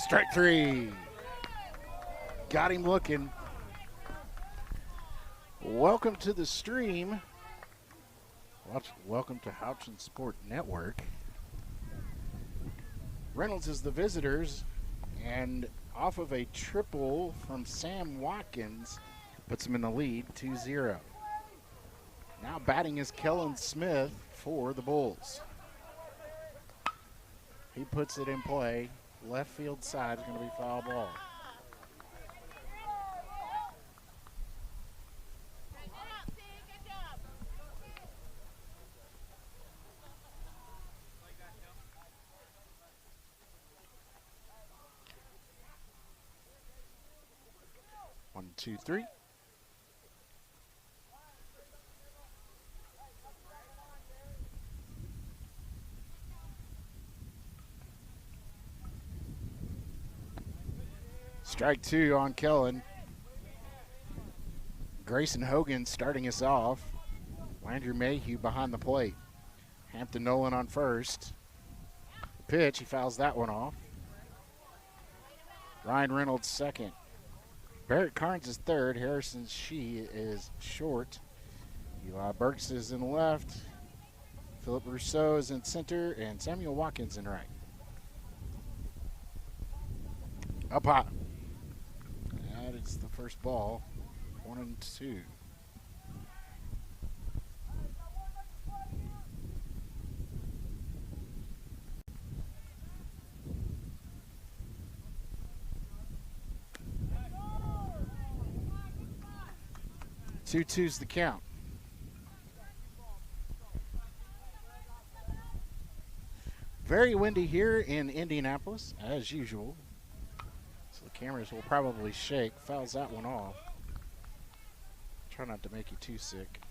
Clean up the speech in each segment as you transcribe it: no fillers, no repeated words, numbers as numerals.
Strike three. Got him looking. Welcome to the stream. Welcome to Houchin Sport Network. Reynolds is the visitors, and off of a triple from Sam Watkins, puts him in the lead, 2-0. Now batting is Kellen Smith for the Bulls. He puts it in play. Left field side is going to be foul ball. One, two, three. Strike two on Kellen. Grayson Hogan starting us off. Landry Mayhew behind the plate. Hampton Nolan on first. Pitch, he fouls that one off. Ryan Reynolds second. Barrett Carnes is third. Harrison Shee is short. Eli Burks is in left. Philip Rousseau is in center. And Samuel Watkins in right. Up high. That is the first ball. 1-2. Two-two's the count. Very windy here in Indianapolis, as usual. So the cameras will probably shake. Fouls that one off. Try not to make you too sick.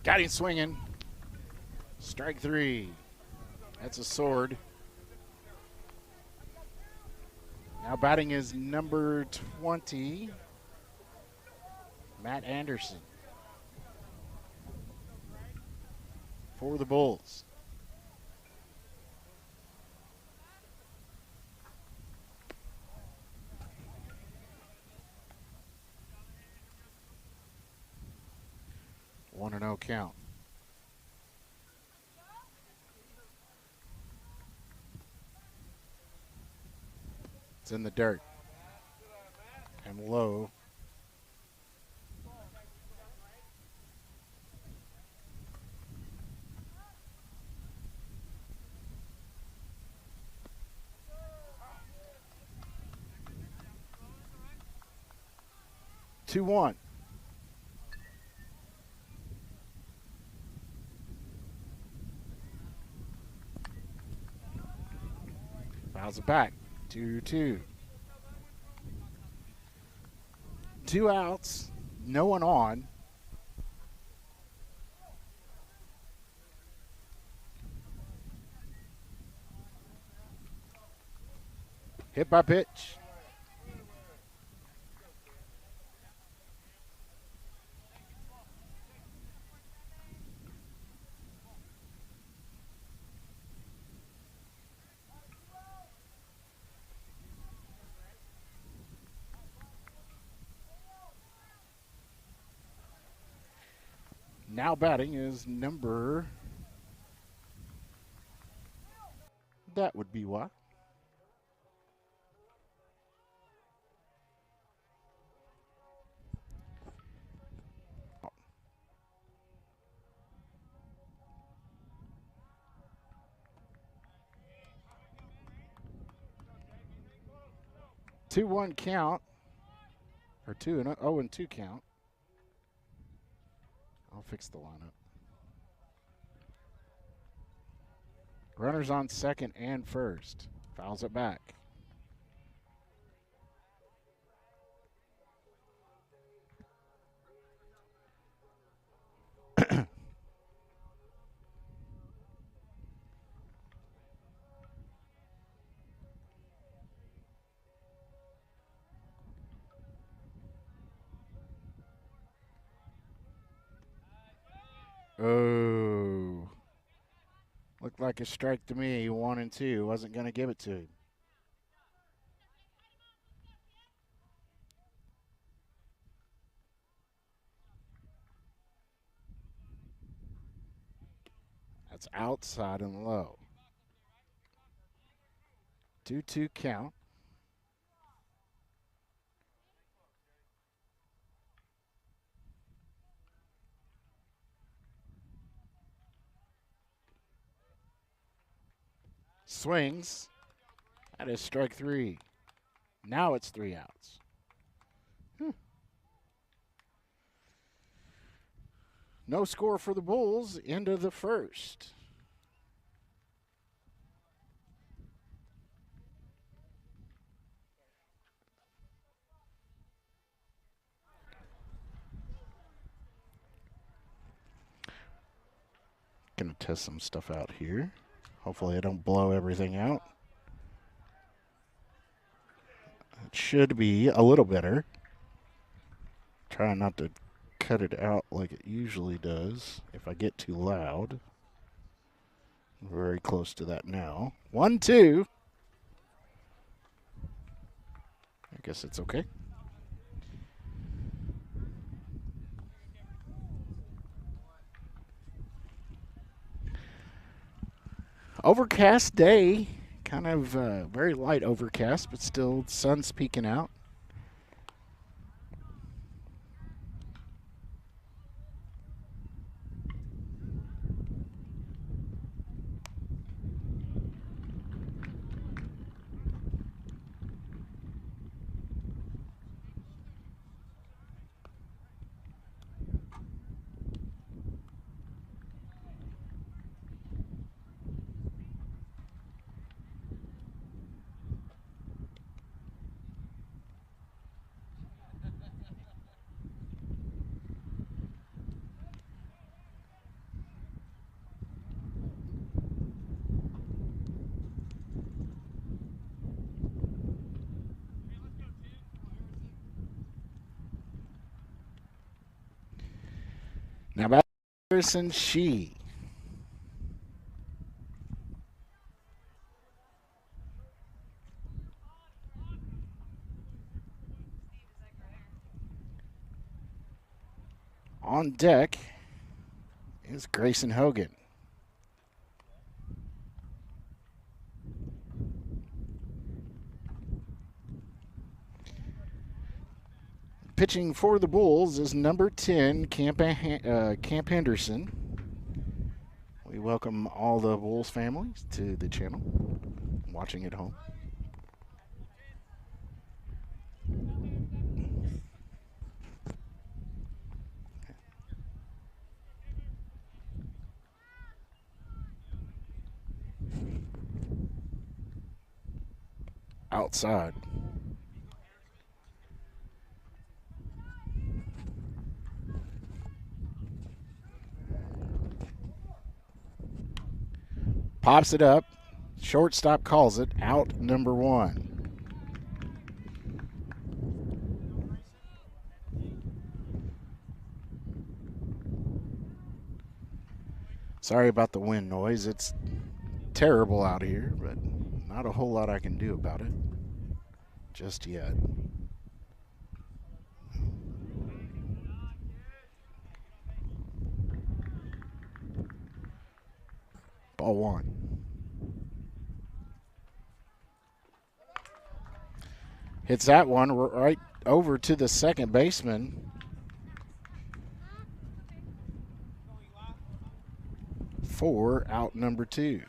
Got him swinging. Strike three. That's a sword. Now batting is number 20, Matt Anderson, for the Bulls. One and oh count. It's in the dirt and low. Two one. Fouls it back. 2-2. Two outs, no one on. Hit by pitch. Now batting is number, that would be what? Two one count, or 0-2 count. I'll fix the lineup. Runners on second and first. Fouls it back. Oh. Looked like a strike to me. 1-2. Wasn't going to give it to him. That's outside and low. 2-2 count. Swings. That is strike 3. Now it's 3 outs. No score for the Bulls. End of the first. Gonna test some stuff out here. Hopefully I don't blow everything out. It should be a little better. Try not to cut it out like it usually does if I get too loud. Very close to that now. 1-2. I guess it's okay. Overcast day. Kind of very light overcast, but still sun's peeking out. Now back to Harrison Shee. On deck is Grayson Hogan. Pitching for the Bulls is number 10, Camp Henderson. We welcome all the Bulls families to the channel, watching at home. Outside. Pops it up. Shortstop calls it. Out number 1. Sorry about the wind noise. It's terrible out here, but not a whole lot I can do about it just yet. Ball 1. Hits that one right over to the second baseman. 4, out number 2.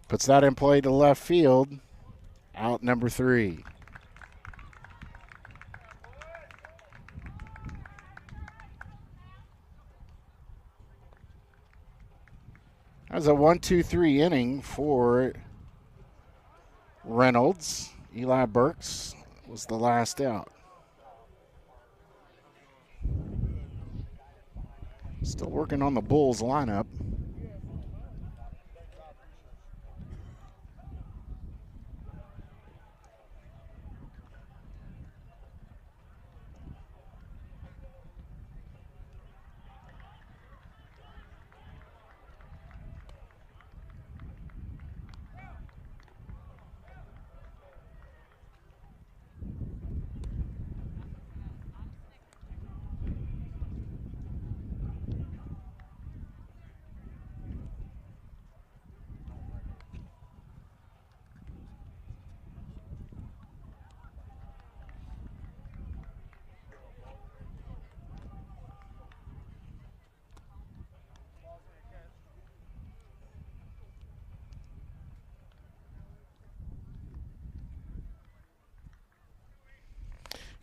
Puts that in play to left field. Out number 3. That was a 1-2-3 inning for Reynolds. Eli Burks was the last out. Still working on the Bulls lineup.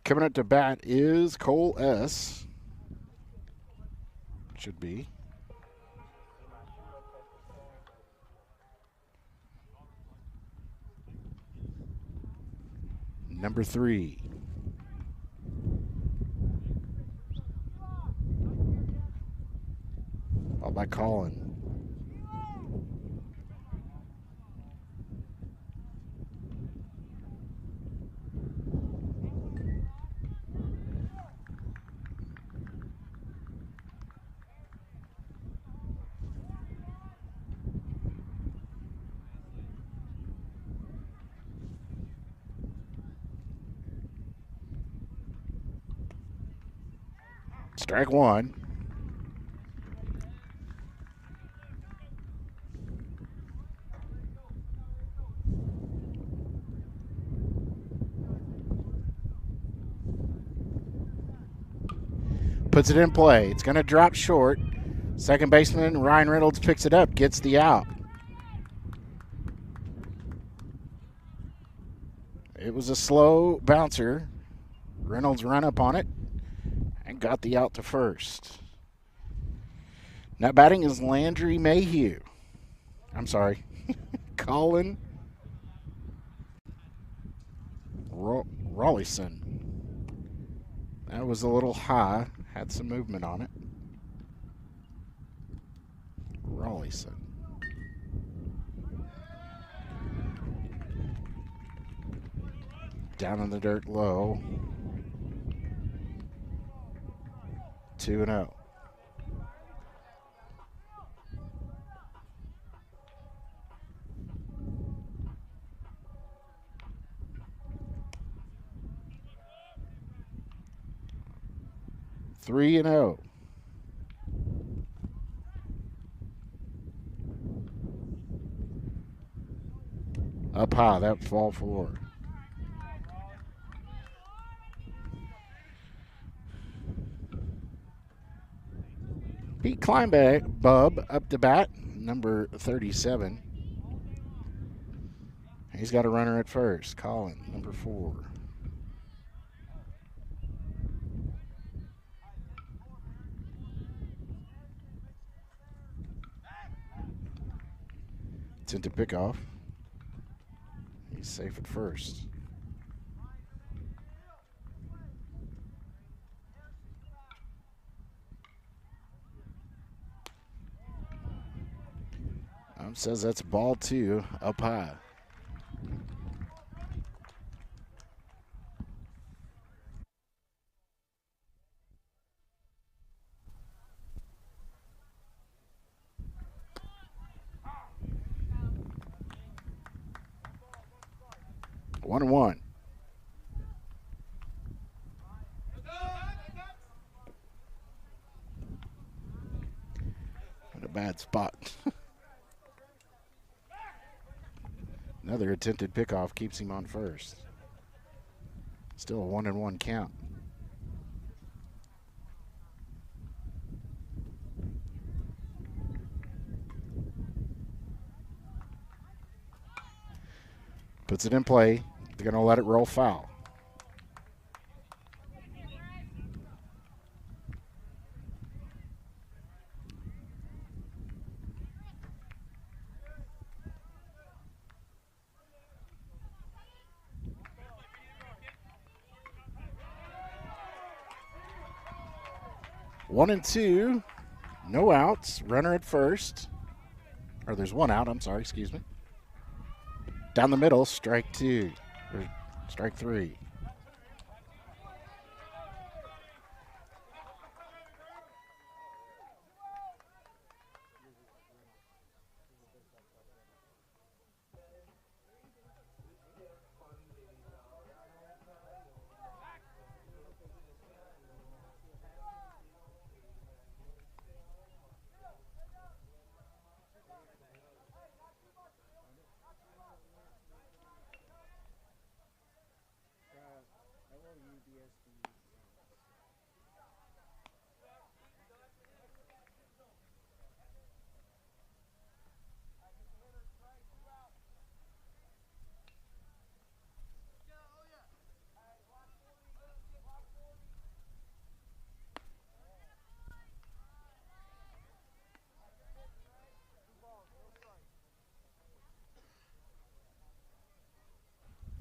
Coming up to bat is Cole S. Should be. Number 3. Ball by Colin. Strike 1. Puts it in play. It's going to drop short. Second baseman Ryan Reynolds picks it up, gets the out. It was a slow bouncer. Reynolds ran up on it and got the out to first. Now batting is Landry Mayhew. I'm sorry, Colin Rawlison. That was a little high. Had some movement on it. Rawlison. Down in the dirt low. 2-0. Three and 0. Up high, that ball 4. Pete Kleinbeck, Bub, up to bat, number 37. He's got a runner at first. Colin, number 4. It's into pickoff. He's safe at first. Says that's ball 2 up high. One and 1. What a bad spot. Another attempted pickoff keeps him on first. Still a 1-1 count. Puts it in play. They're going to let it roll foul. One and 2, no outs. Runner at first. Or there's 1 out, I'm sorry, excuse me. Down the middle, strike 2, or strike 3.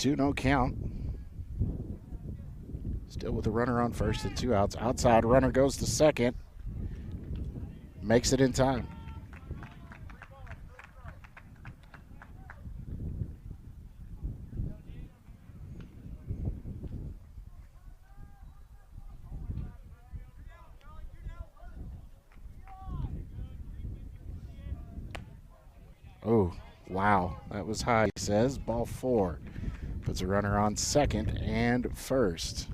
2-0 count. Still with a runner on first and 2 outs. Outside runner goes to second. Makes it in time. Oh, wow. That was high, he says. Ball 4. Puts a runner on second and first.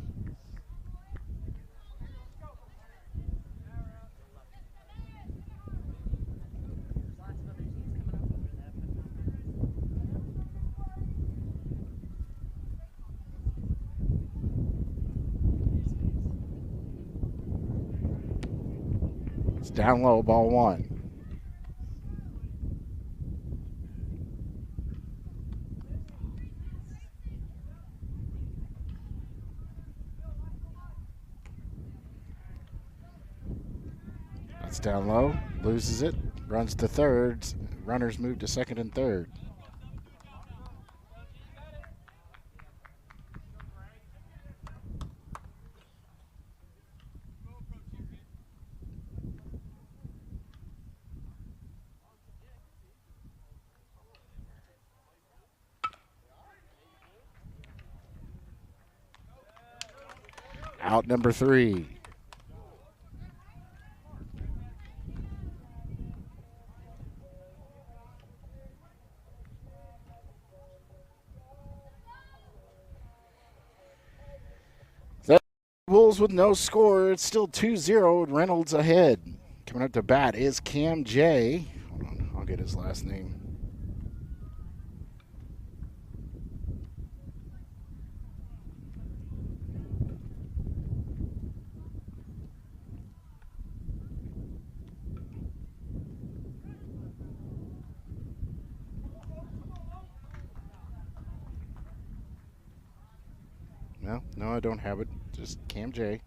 It's down low, ball 1. That's down low, loses it, runs to third. Runners move to second and third. Out number 3. The Bulls with no score. It's still 2-0. Reynolds ahead. Coming up to bat is Cam J. Hold on, I'll get his last name. No, I don't have it. Just Cam J.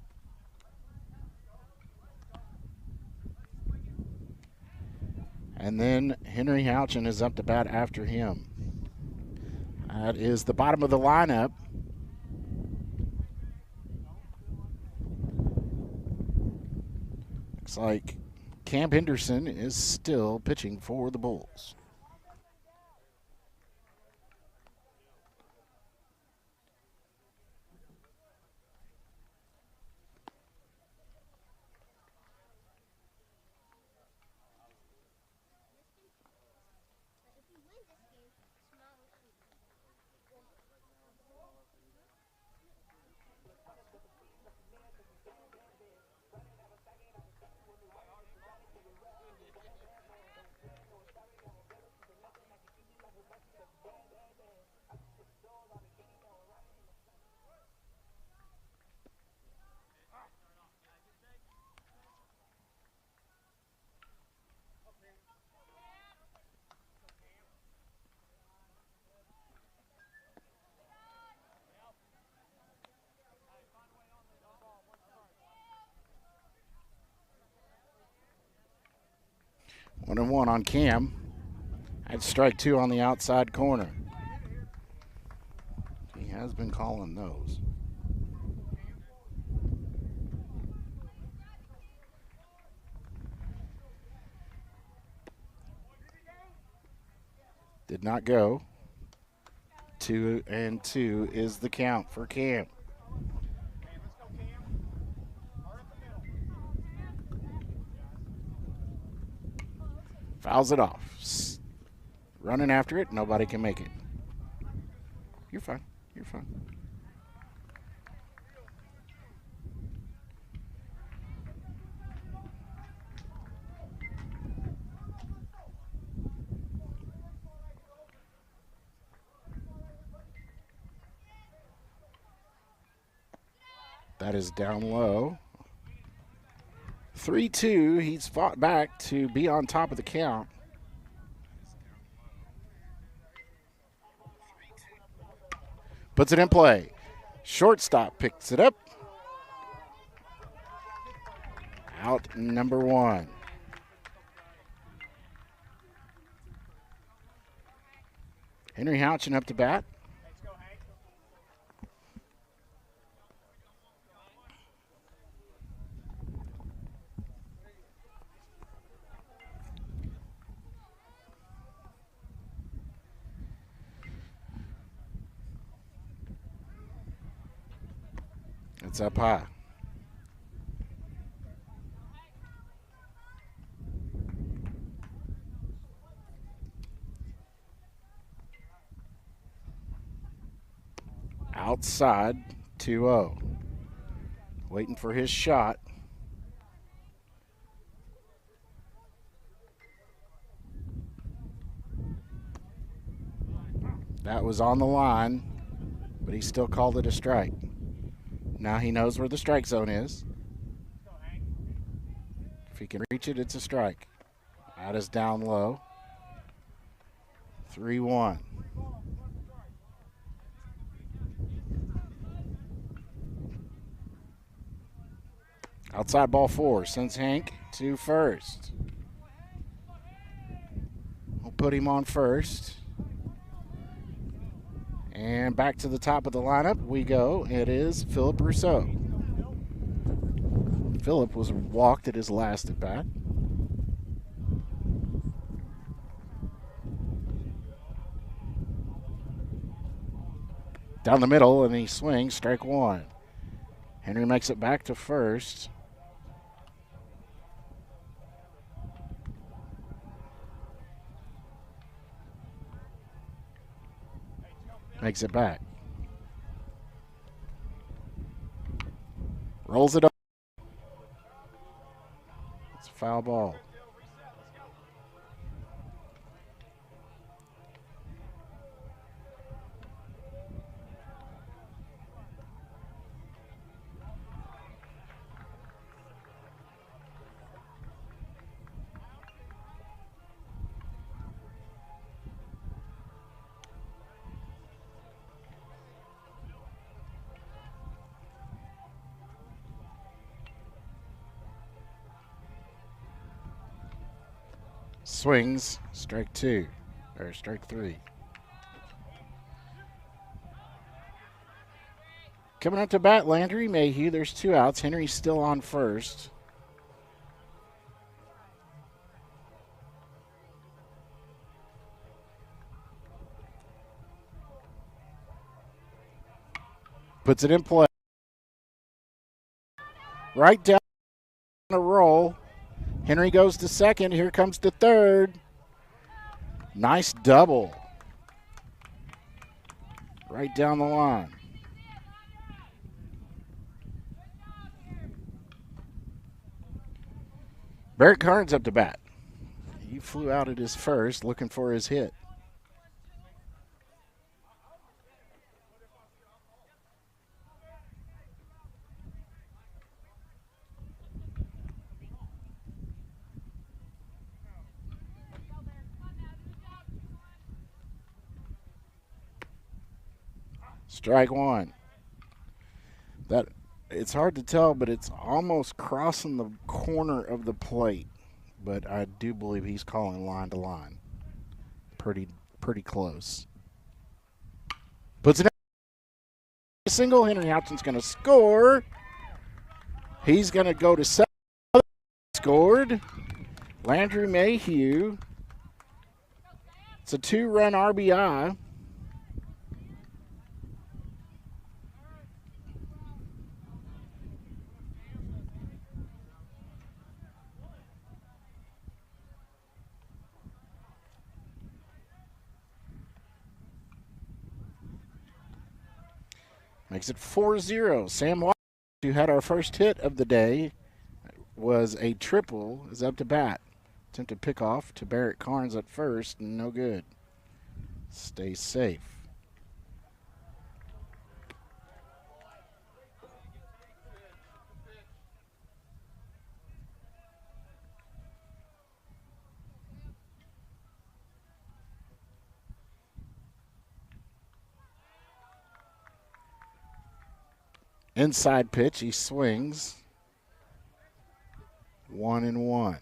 And then Henry Houchin is up to bat after him. That is the bottom of the lineup. Looks like Cam Henderson is still pitching for the Bulls. One and one on Cam. That's strike 2 on the outside corner. He has been calling those. Did not go. 2-2 is the count for Cam. Fouls it off. Running after it, nobody can make it. You're fine. You're fine. That is down low. 3-2. He's fought back to be on top of the count. Puts it in play. Shortstop picks it up. Out number 1. Henry Houchin up to bat. It's up high. Outside, 2-0. Waiting for his shot. That was on the line, but he still called it a strike. Now he knows where the strike zone is. If he can reach it, it's a strike. That is down low. 3-1. Outside ball 4 sends Hank to first. We'll put him on first. And back to the top of the lineup we go. It is Philip Rousseau. Philip was walked at his last at bat. Down the middle, and he swings, strike 1. Henry makes it back to first. Makes it back. Rolls it up. It's a foul ball. Swings, strike 2, or strike 3. Coming up to bat, Landry Mayhew. There's 2 outs. Henry's still on first. Puts it in play. Right down a roll. Henry goes to second. Here comes to third. Nice double. Right down the line. Barrett Carnes up to bat. He flew out at his first, looking for his hit. Strike 1. That it's hard to tell, but it's almost crossing the corner of the plate. But I do believe he's calling line to line. Pretty close. Puts it in. Single. Henry Houghton's going to score. He's going to go to second. Scored. Landry Mayhew. It's a 2-run RBI. Makes it 4-0. Sam Watkins, who had our first hit of the day, was a triple, is up to bat. Attempted pickoff to Barrett Carnes at first, no good. Stay safe. Inside pitch, he swings. 1-1.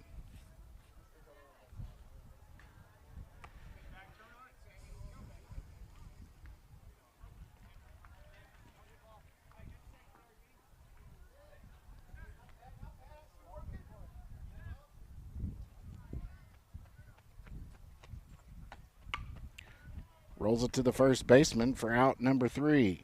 Rolls it to the first baseman for out number 3.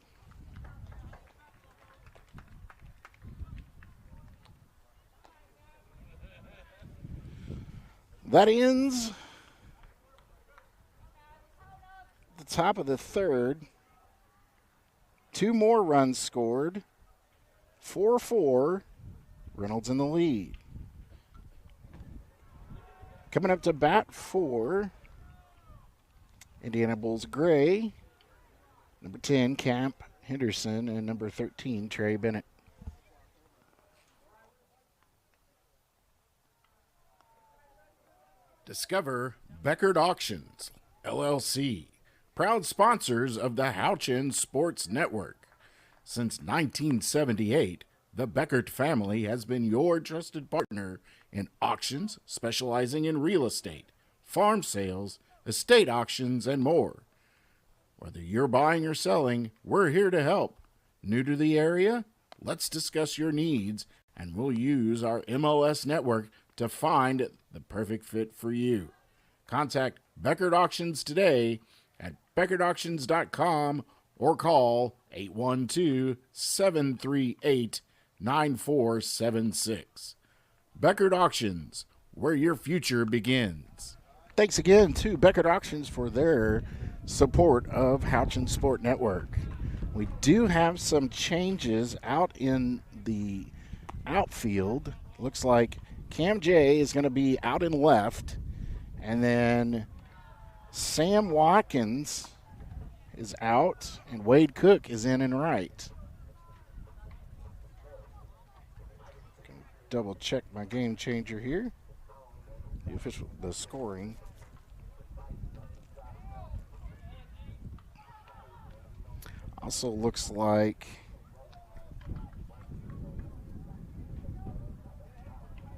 That ends the top of the third. 2 more runs scored. 4-4. Reynolds in the lead. Coming up to bat for Indiana Bulls Gray, number 10, Camp Henderson, and number 13, Trey Bennett. Discover Beckert Auctions, LLC, proud sponsors of the Houchin Sports Network. Since 1978, the Beckert family has been your trusted partner in auctions, specializing in real estate, farm sales, estate auctions, and more. Whether you're buying or selling, we're here to help. New to the area? Let's discuss your needs, and we'll use our MLS network to find the perfect fit for you. Contact Beckert Auctions today at BeckertAuctions.com or call 812-738-9476. Beckert Auctions, where your future begins. Thanks again to Beckert Auctions for their support of Houchin Sport Network. We do have some changes out in the outfield. Looks like Cam J is going to be out in left, and then Sam Watkins is out, and Wade Cook is in and right. Can double check my game changer here. The scoring. Also looks like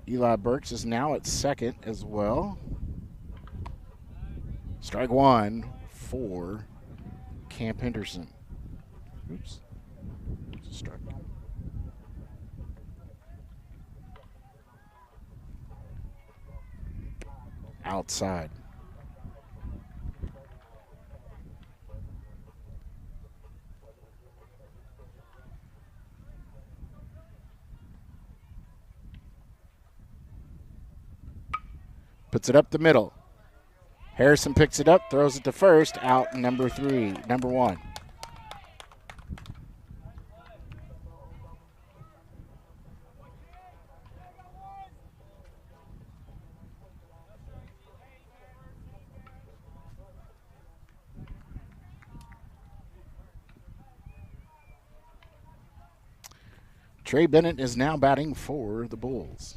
Eli Burks is now at second as well. Strike one for Camp Henderson. Oops. Strike. Outside. Puts it up the middle. Harrison picks it up, throws it to first, out number one. Trey Bennett is now batting for the Bulls.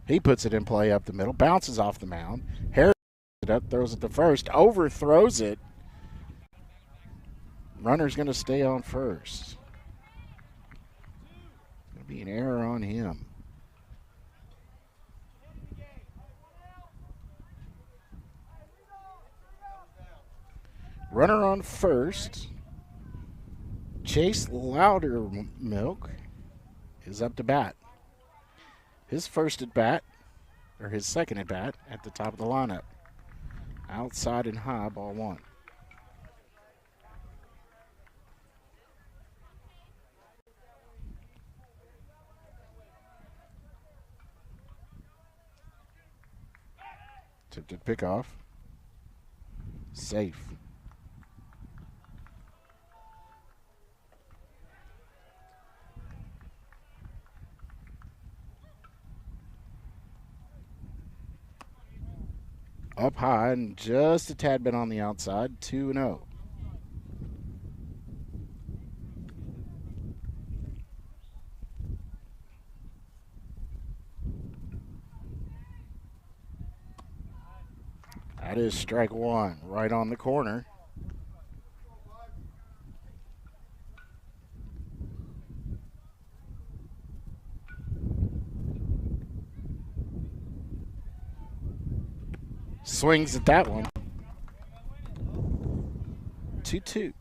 He puts it in play up the middle, bounces off the mound. Harris picks it up, throws it to first, overthrows it. Runner's going to stay on first. Going to be an error on him. Runner on first. Chase Loudermilk is up to bat. His first at bat, or his second at bat, at the top of the lineup. Outside and high, ball one. Attempted pickoff. Safe. Up high and just a tad bit on the outside, 2-0. That is strike one, right on the corner. Swings at that one. 2-2.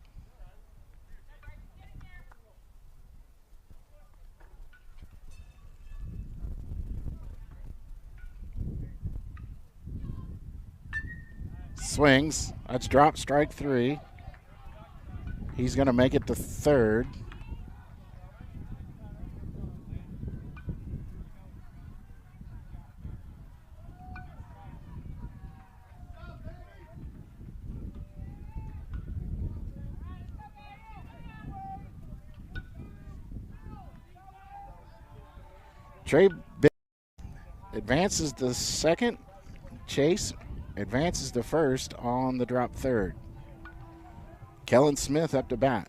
Swings. That's drop, strike three. He's going to make it to third. Trey advances the second. Chase advances the first on the drop third. Kellen Smith up to bat.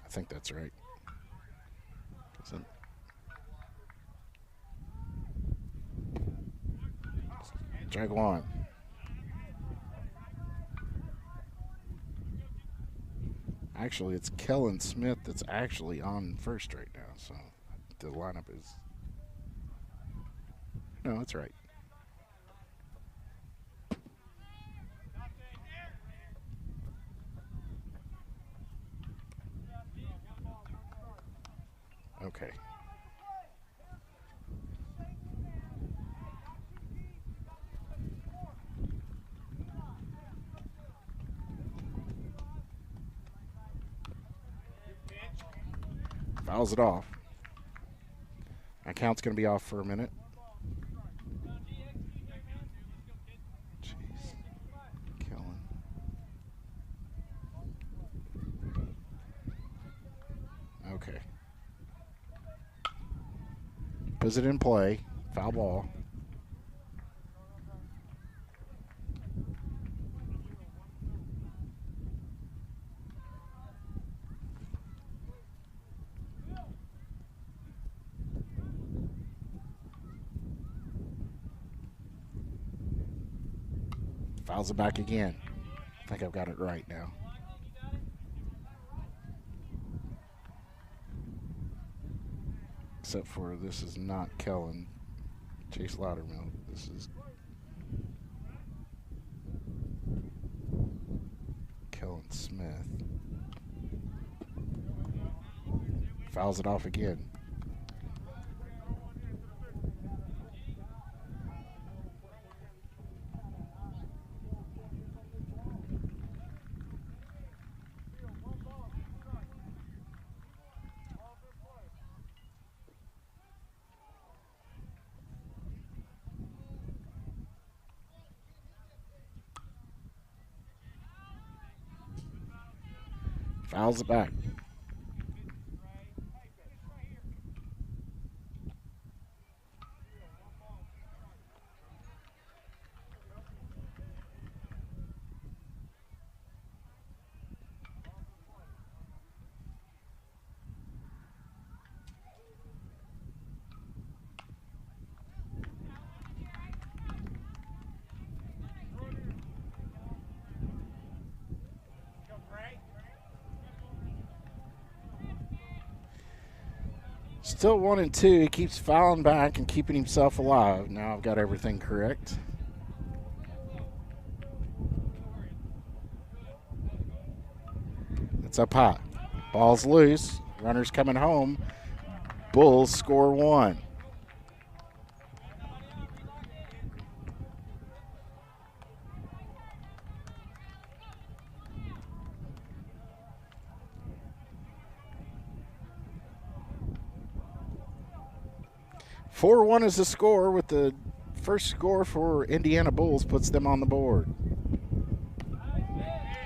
I think that's right. Strike one. Actually, it's Kellen Smith that's actually on first right now, so the lineup is. No, that's right. Okay. Fouls it off. My count's going to be off for a minute. Jeez. Kellen. Okay. Puts it in play. Foul ball. Fouls it back again. I think I've got it right now. Except for this is not Kellen Chase Loudermilk. This is Kellen Smith. Fouls it off again. Fouls it back. Still 1-2. He keeps fouling back and keeping himself alive. Now I've got everything correct. It's up high. Ball's loose. Runners coming home. Bulls score one. "4-1 is the score, with the first score for Indiana Bulls puts them on the board.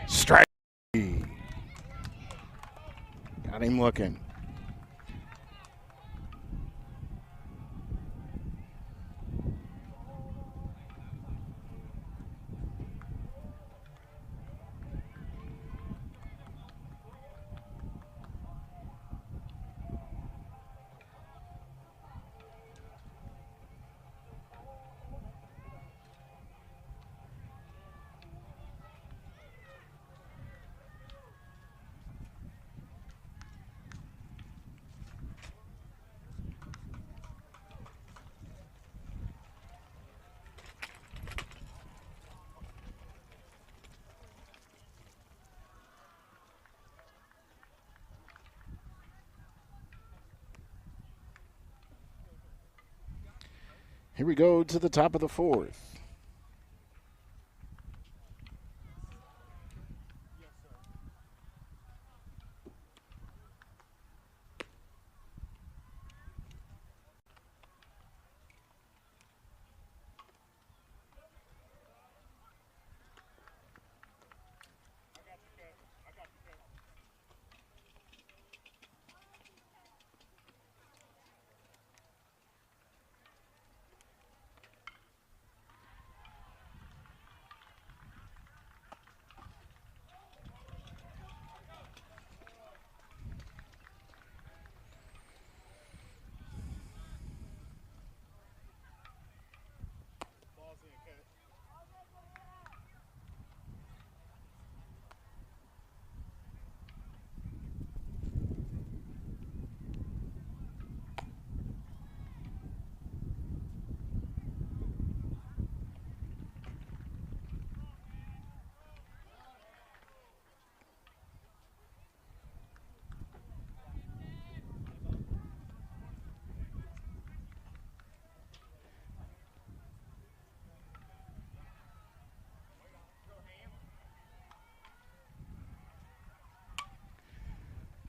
Strike. Got him looking. Here we go to the top of the fourth.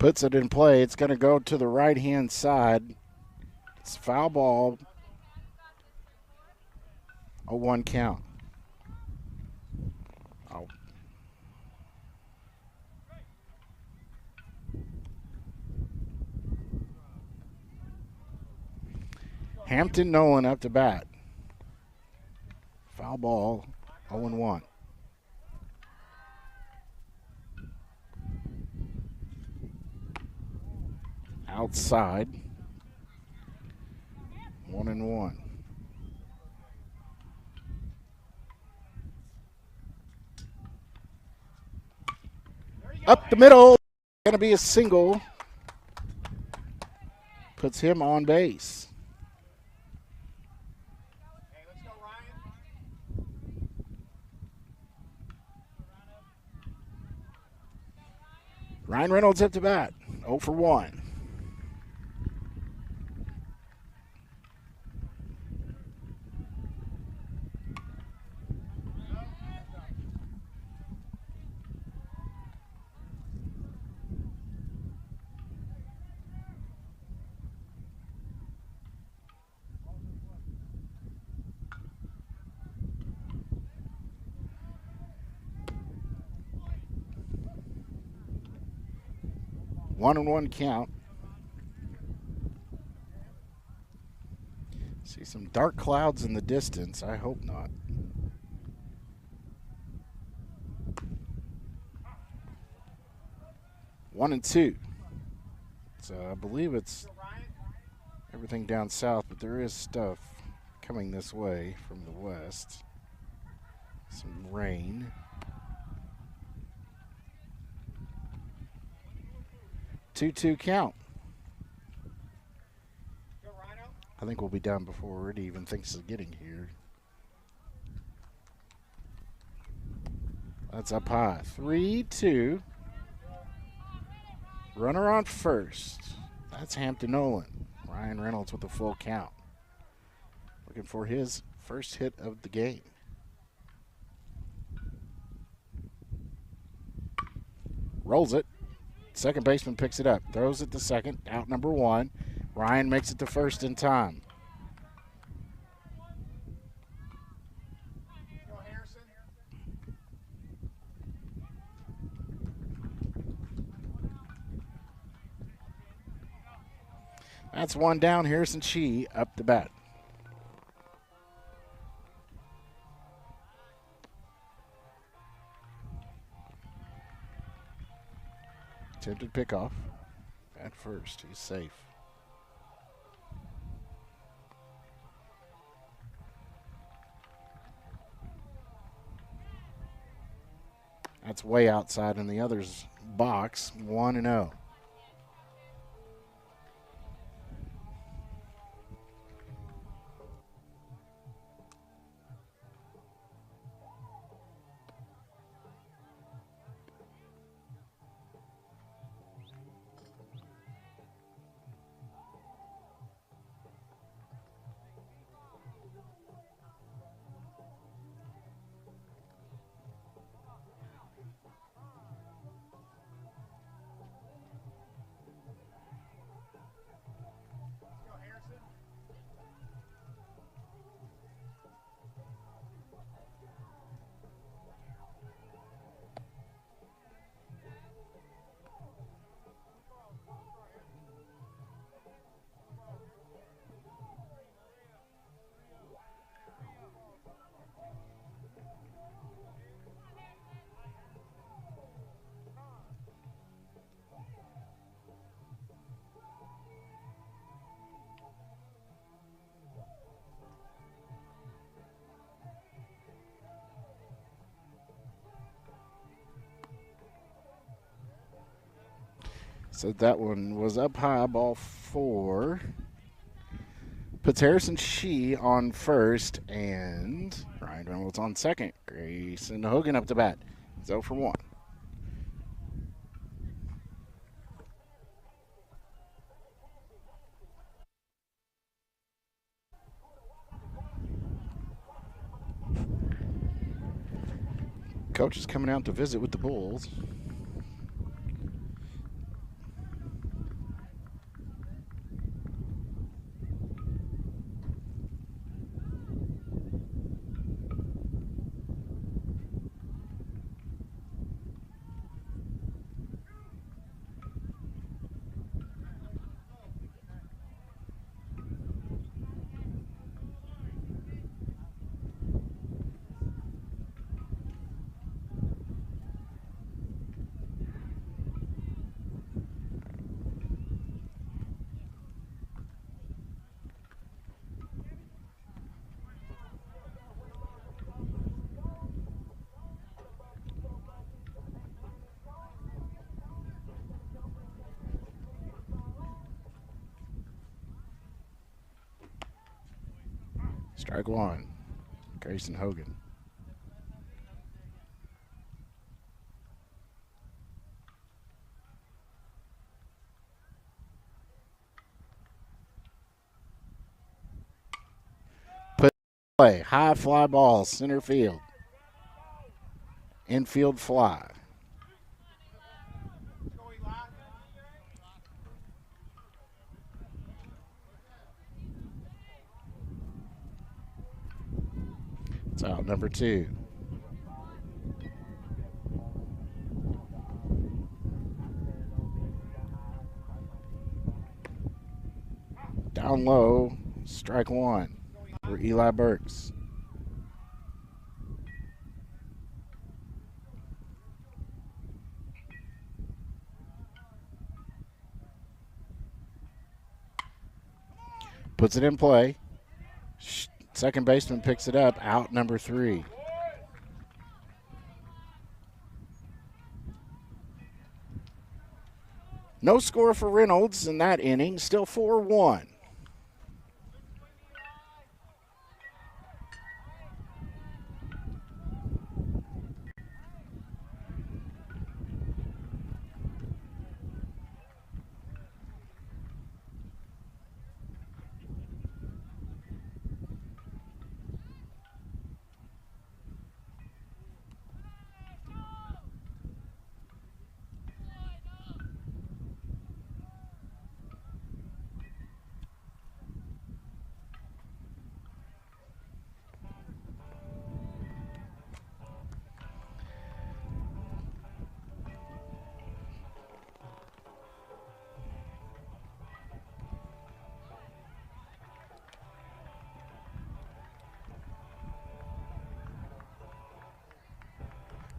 Puts it in play. It's going to go to the right-hand side. It's foul ball. A 1 count. Oh. Hampton Nolan up to bat. Foul ball, 0-1. Outside, 1-1. Up the middle, going to be a single. Puts him on base. Ryan Reynolds up to bat, 0 for 1. One and one count. See some dark clouds in the distance. I hope not. One and two. So I believe it's everything down south, but there is stuff coming this way from the west. Some rain. Two count. I think we'll be done before it even thinks of getting here. That's up high. 3-2. Runner on first. That's Hampton Nolan. Ryan Reynolds with a full count. Looking for his first hit of the game. Rolls it. Second baseman picks it up. Throws it to second. Out number one. Ryan makes it to first in time. That's one down. Harrison Shee up the bat. Attempted pickoff. At first, he's safe. That's way outside in the other's box. 1-0. So that one was up high, ball 4. Puts Harrison Shee on first, and Ryan Reynolds on second. Grayson Hogan up to bat. 0 for 1. Coach is coming out to visit with the Bulls. Strike one. Grayson Hogan. Put play. High fly ball. Center field. Infield fly. It's out number 2. Down low, strike one for Eli Burks. Puts it in play. Second baseman picks it up, out number 3. No score for Reynolds in that inning, still 4-1.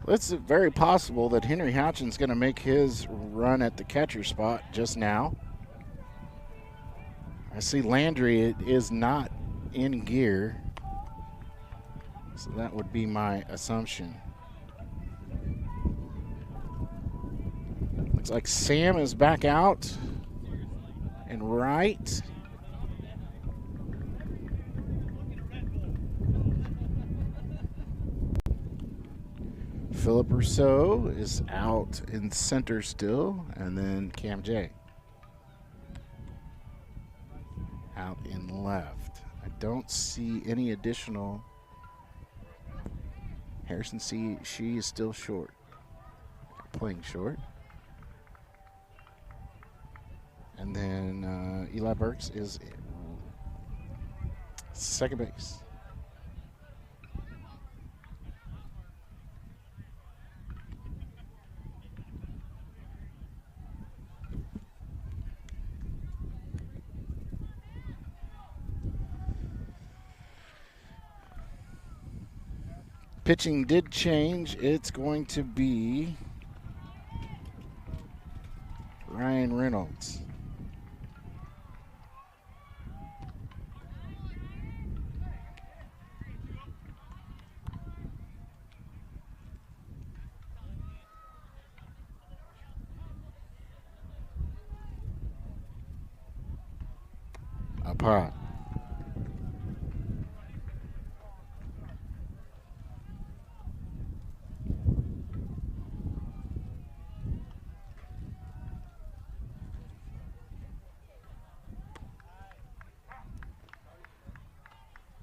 It's very possible that Henry Houchin's going to make his run at the catcher spot just now. I see Landry is not in gear, so that would be my assumption. Looks like Sam is back out and right. Philip Rousseau is out in center still, and then Cam J out in left. I don't see any additional. Harrison she is still short, playing short. And then Eli Burks is second base. Pitching did change. It's going to be Ryan Reynolds. Up high.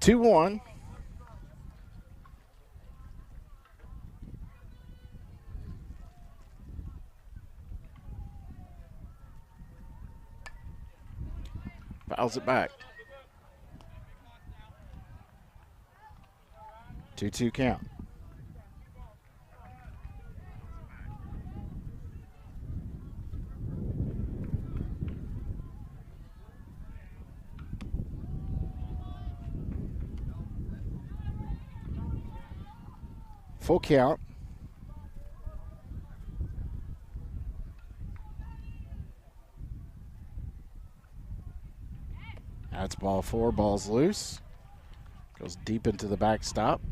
Two one. Fouls it back. 2-2 count. Full count. That's ball 4. Ball's loose. Goes deep into the backstop.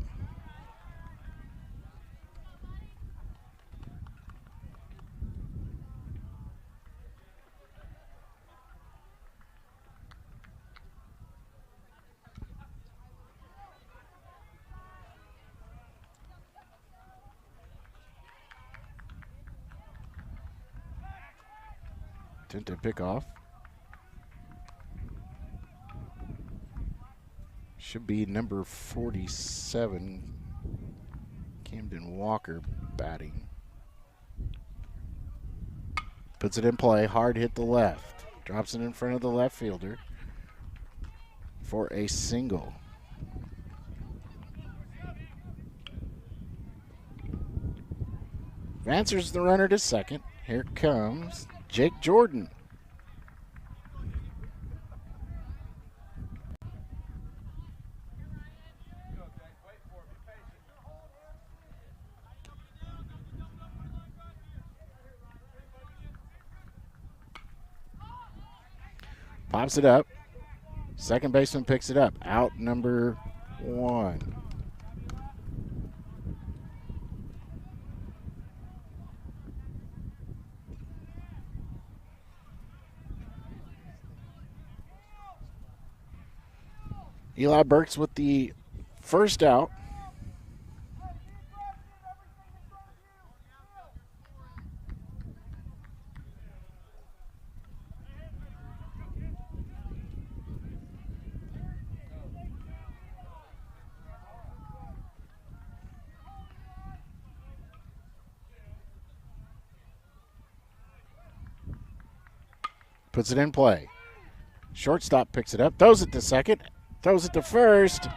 Attempted pickoff. Should be number 47, Camden Walker, batting. Puts it in play. Hard hit the left. Drops it in front of the left fielder for a single. Advances the runner to second. Here comes Jake Jordan. Pops it up. Second baseman picks it up. Out number 1. Eli Burks with the first out. Puts it in play. Shortstop picks it up, throws it to second, throws it to first.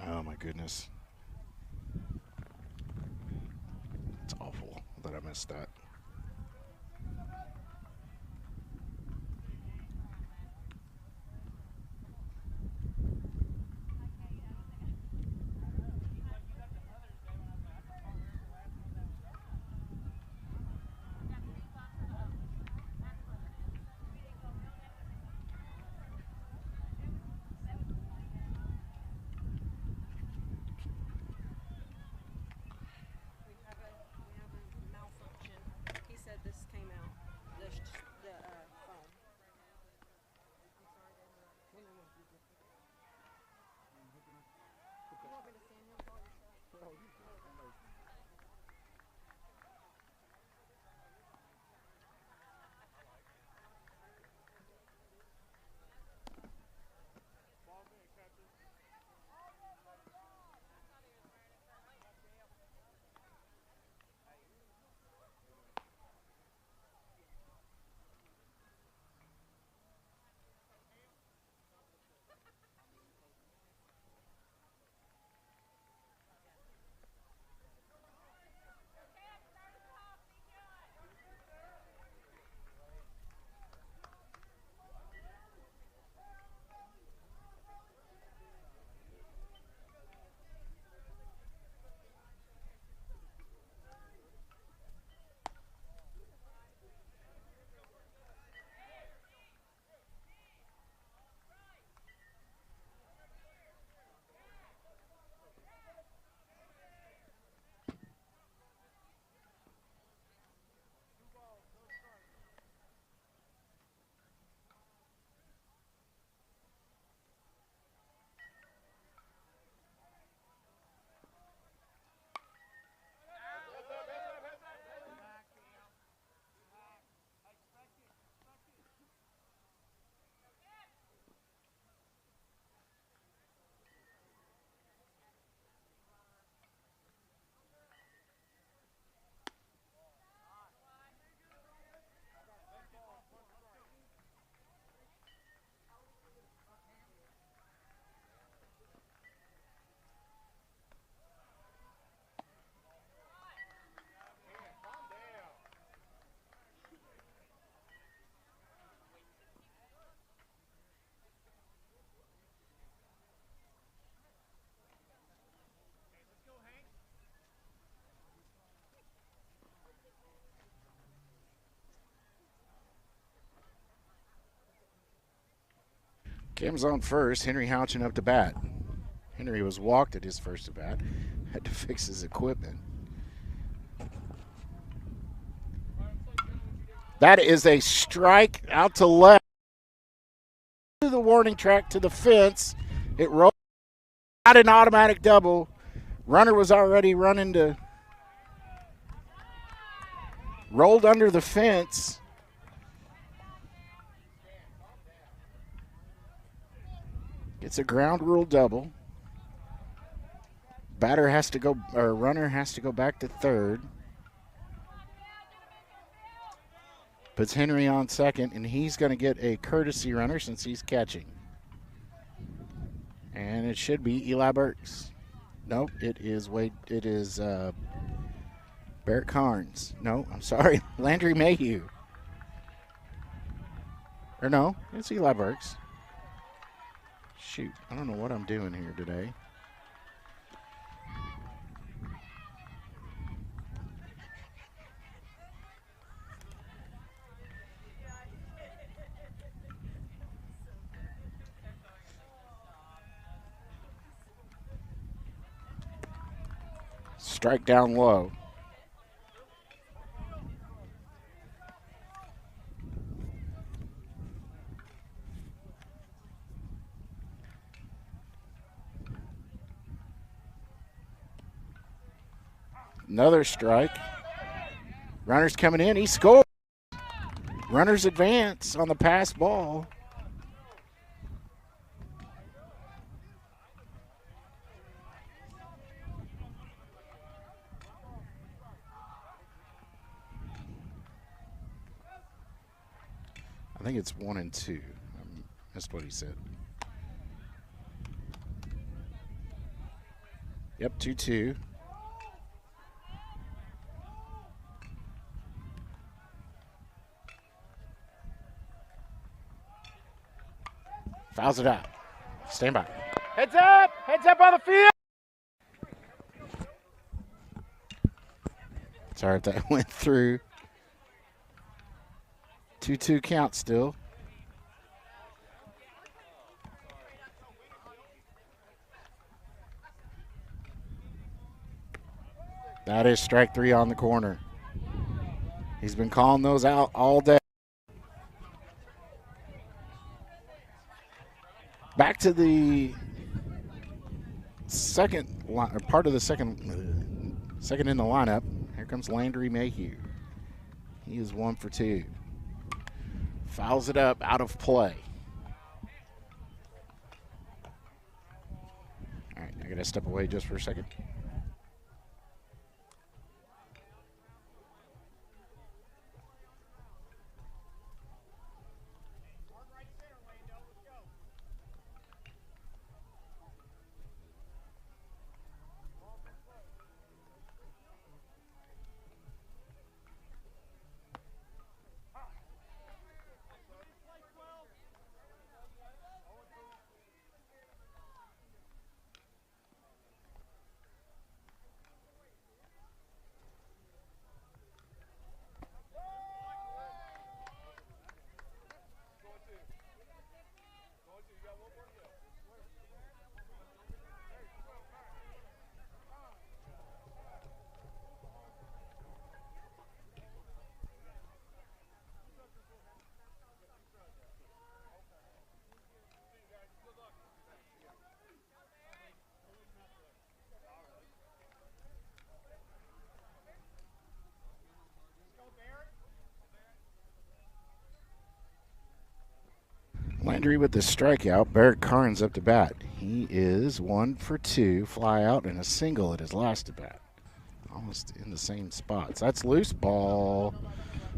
Oh my goodness. It's awful that I missed that. Cam's on first. Henry Houchin up to bat. Henry was walked at his first at bat. Had to fix his equipment. That is a strike out to left. To the warning track to the fence. It rolled out an automatic double. Runner was already running to. Rolled under the fence. It's a ground rule double. Batter has to go, or runner has to go back to third. Puts Henry on second, and he's going to get a courtesy runner since he's catching. And it should be Eli Burks. Nope, it is Barrett Carnes. No, I'm sorry, Landry Mayhew. Or no, it's Eli Burks. Shoot, I don't know what I'm doing here today. Strike down low. Another strike. Runner's coming in. He scored. Runners advance on the pass ball. I think it's 1 and 2. I missed what he said. Yep, 2-2. Fouls it out. Stand by. Heads up on the field. Sorry if that went through. 2-2 count still. That is strike 3 on the corner. He's been calling those out all day. Back to the second part of the second in the lineup. Here comes Landry Mayhew. He is 1 for 2. Fouls it up, out of play. All right, I got to step away just for a second. Landry with the strikeout. Barrett Carnes up to bat. He is 1 for 2. Fly out and a single at his last at bat. Almost in the same spots. That's loose ball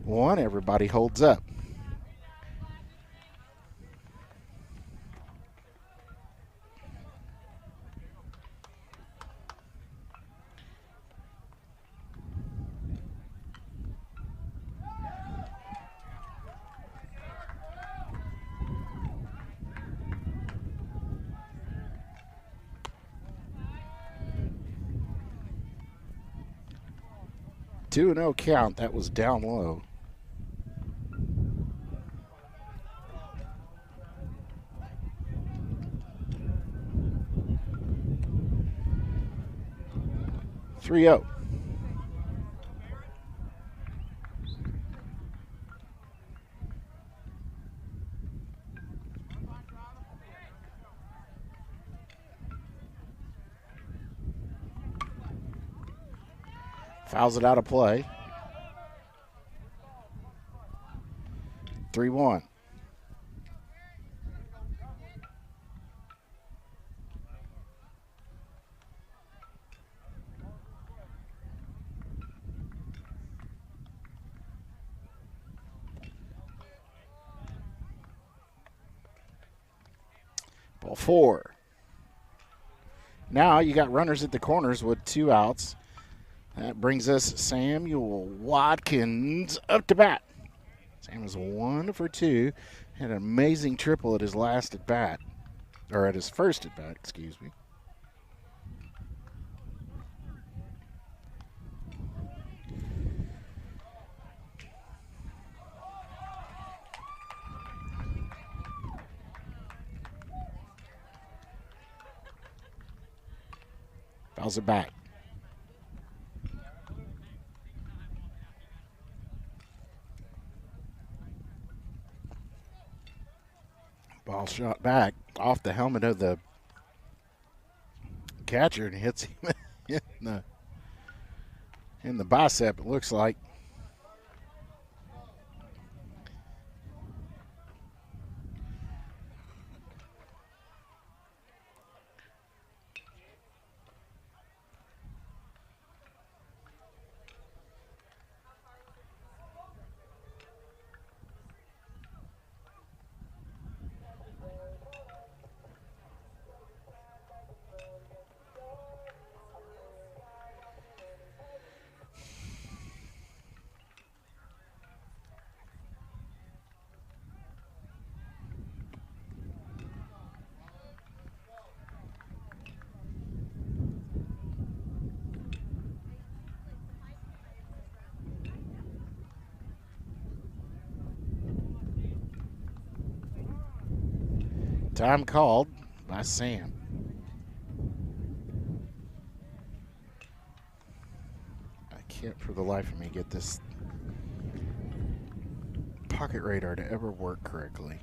1. Everybody holds up. Two and 0 count. That was down low. 3-0. Fouls it out of play. 3-1. Ball 4. Now you got runners at the corners with 2 outs. That brings us Samuel Watkins up to bat. Sam is 1 for 2. Had an amazing triple at his last at bat, or at his first at bat, excuse me. Fouls it back. Ball shot back off the helmet of the catcher and hits him in the bicep, it looks like. Time called by Sam. I can't for the life of me get this pocket radar to ever work correctly.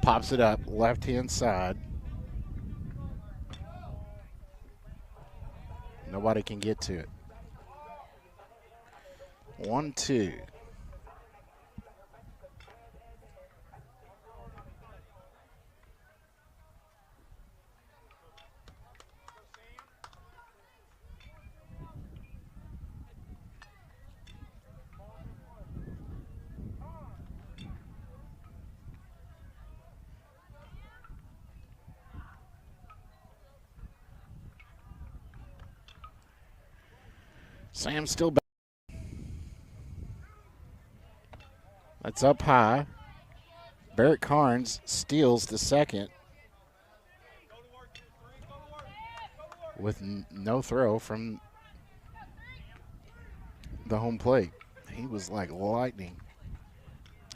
Pops it up, left-hand side. Nobody can get to it. 1-2. Sam's still back. That's up high. Barrett Carnes steals the second with no throw from the home plate. He was like lightning.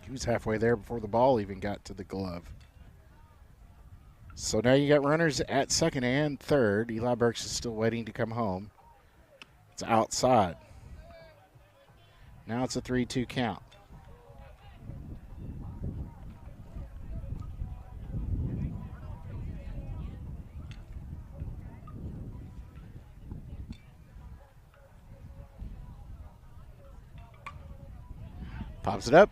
He was halfway there before the ball even got to the glove. So now you got runners at second and third. Eli Burks is still waiting to come home. It's outside. Now it's a 3-2 count. Pops it up.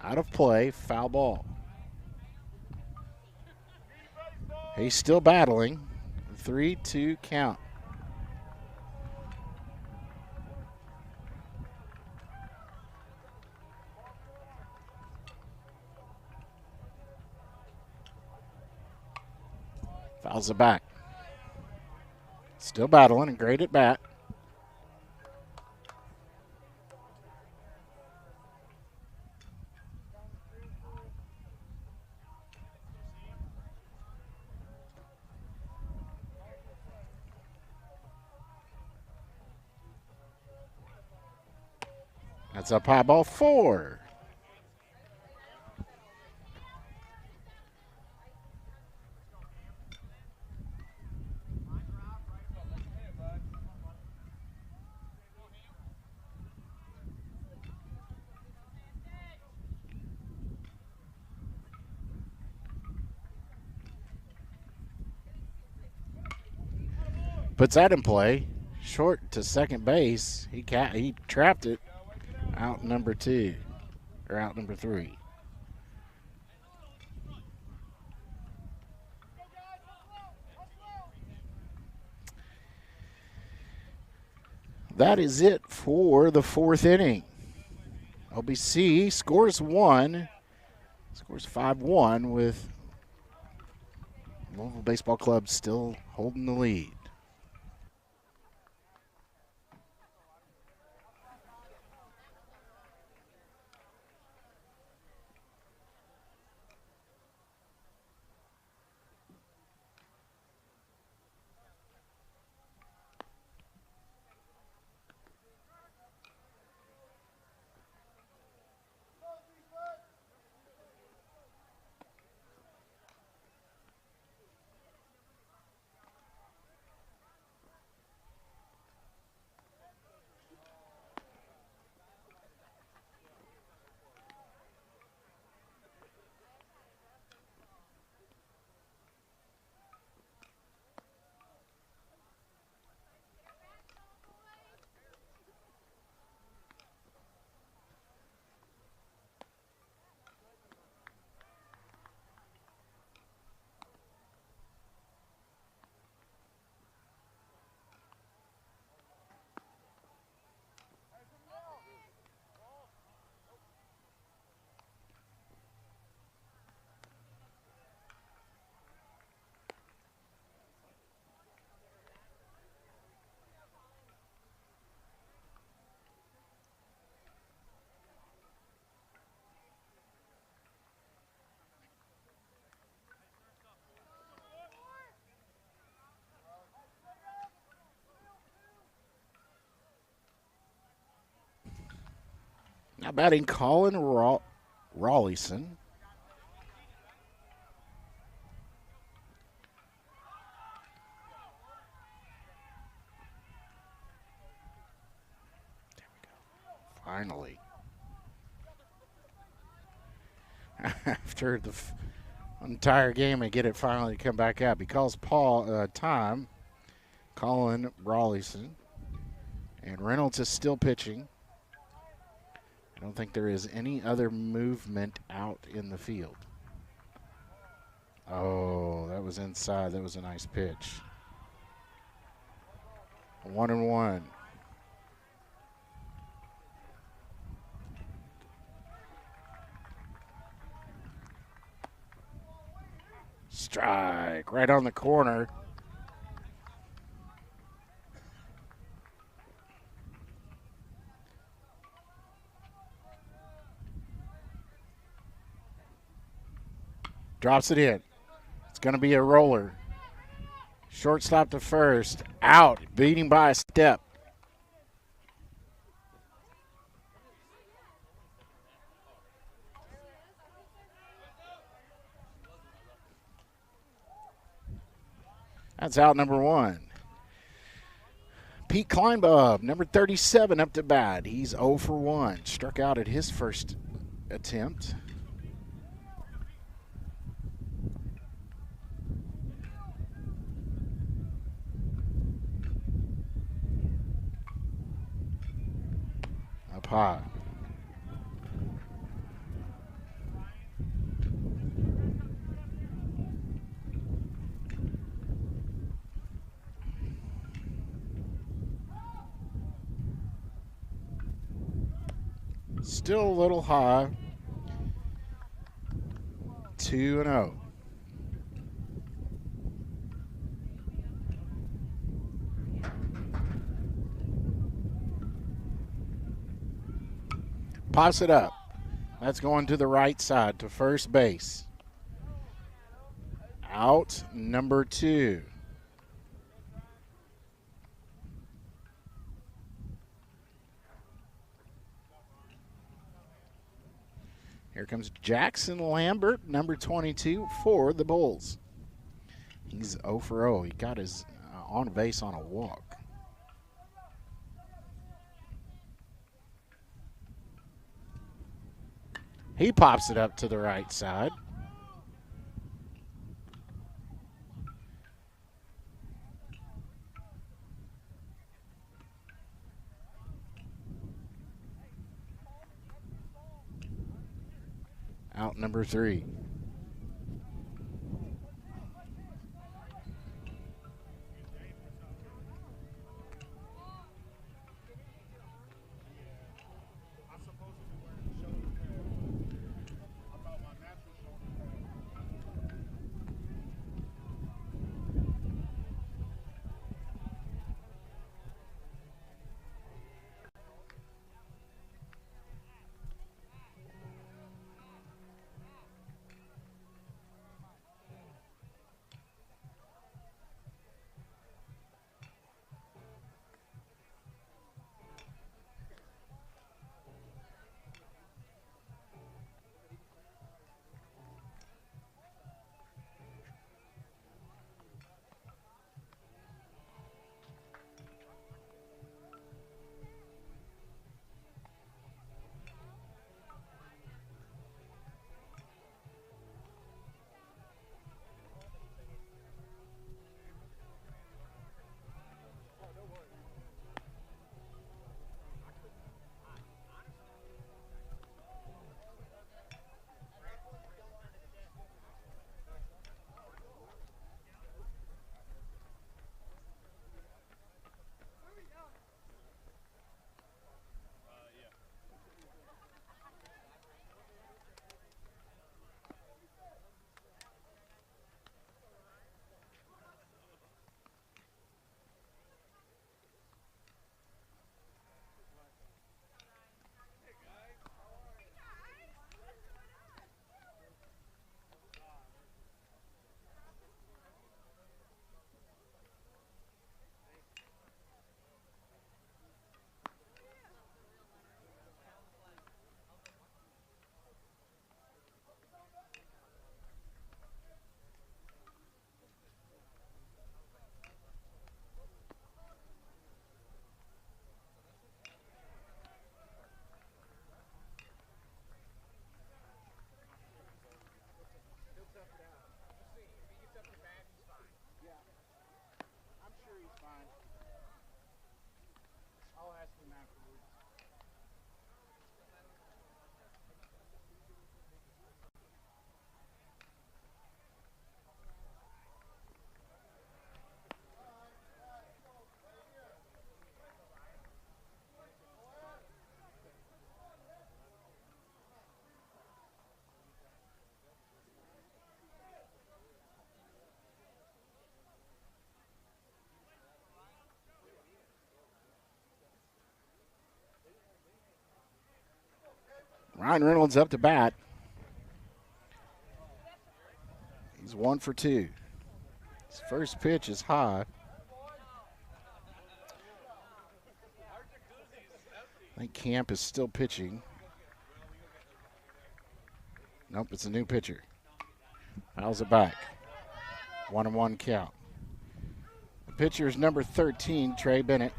Out of play. Foul ball. He's still battling. 3-2 count. Fouls it back. Still battling and great at bat. That's up high, ball 4. puts that in play. Short to second base. He trapped it. Out number 2, or out number 3. That is it for the 4th inning. LBC scores 5-1 with Louisville Baseball Club still holding the lead. Now batting Colin Rawlison. There we go. Finally. After the entire game, I get it finally to come back out. He calls time. Colin Rawlison. And Reynolds is still pitching. I don't think there is any other movement out in the field. Oh, that was inside. That was a nice pitch. 1-1. Strike right on the corner. Drops it in. It's going to be a roller. Shortstop to first. Out. Beating by a step. That's out number 1. Pete Kleinbub, number 37, up to bat. He's 0 for 1. Struck out at his first attempt. Up high. Still a little high. 2-0. Pops it up. That's going to the right side to first base. Out number 2. Here comes Jackson Lambert, number 22 for the Bulls. He's 0 for 0. He got his on base on a walk. He pops it up to the right side. Out number 3. Ryan Reynolds up to bat. He's 1 for 2. His first pitch is high. I think Camp is still pitching. Nope, it's a new pitcher. Fouls it back. 1-1 count. The pitcher is number 13, Trey Bennett.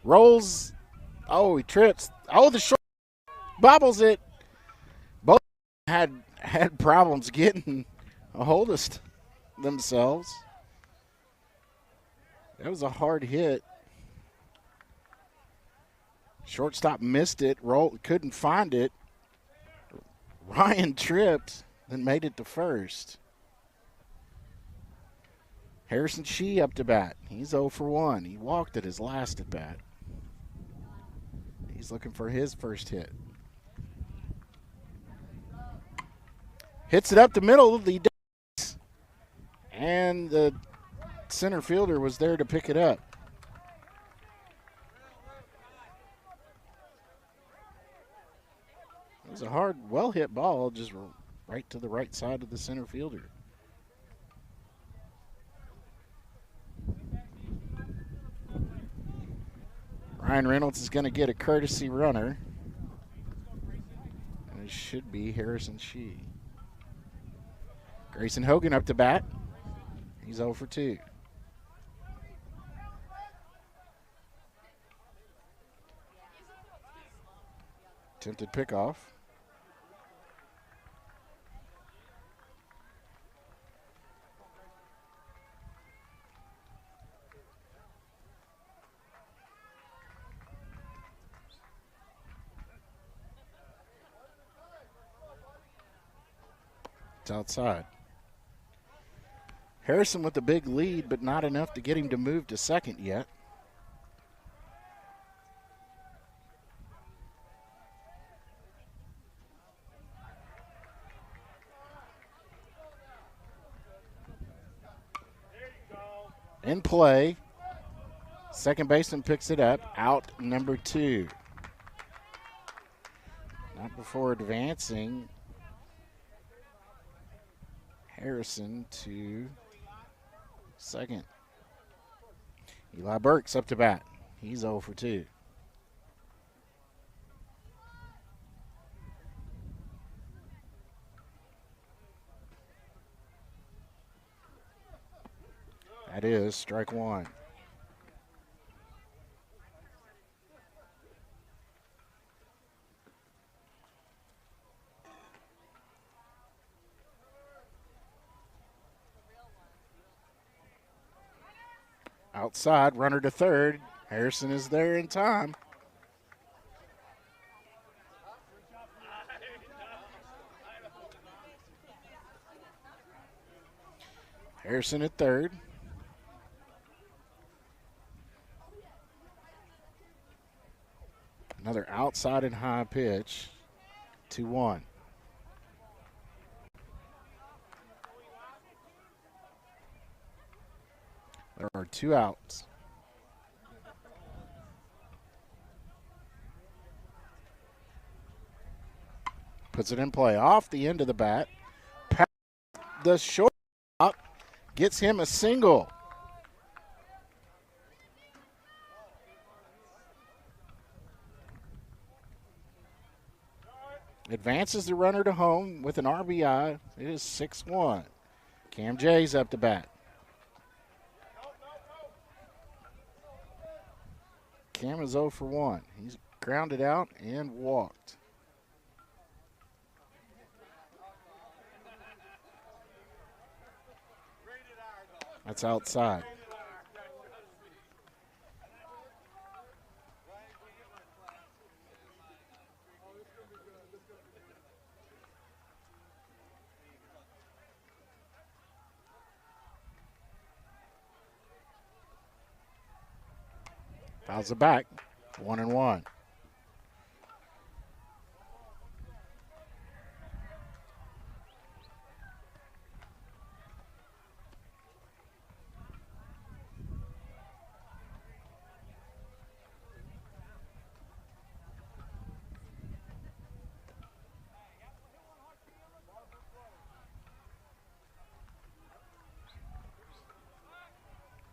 Rolls. Oh, he trips. Oh, the short bobbles it. Both had problems getting a hold of themselves. That was a hard hit. Shortstop missed it. Couldn't find it. Ryan tripped, then made it to first. Harrison Shee up to bat. He's 0 for 1. He walked at his last at bat. He's looking for his first hit. Hits it up the middle of the decks. And the center fielder was there to pick it up. It was a hard, well-hit ball, just right to the right side of the center fielder. Ryan Reynolds is going to get a courtesy runner. And it should be Harrison Shee. Grayson Hogan up to bat. He's 0 for 2. Attempted pickoff. It's outside. Harrison with the big lead, but not enough to get him to move to second yet. In play. Second baseman picks it up. Out number 2. Not before advancing Harrison to second. Eli Burks up to bat. He's 0 for 2. That is strike 1. Outside, runner to third. Harrison is there in time. Harrison at third. Another outside and high pitch. 2-1. There are 2 outs. Puts it in play. Off the end of the bat. Past the shortstop. Gets him a single. Advances the runner to home with an RBI. It is 6-1. Cam Jay's up to bat. Cam is 0 for 1. He's grounded out and walked. That's outside. Fouls it back. 1-1.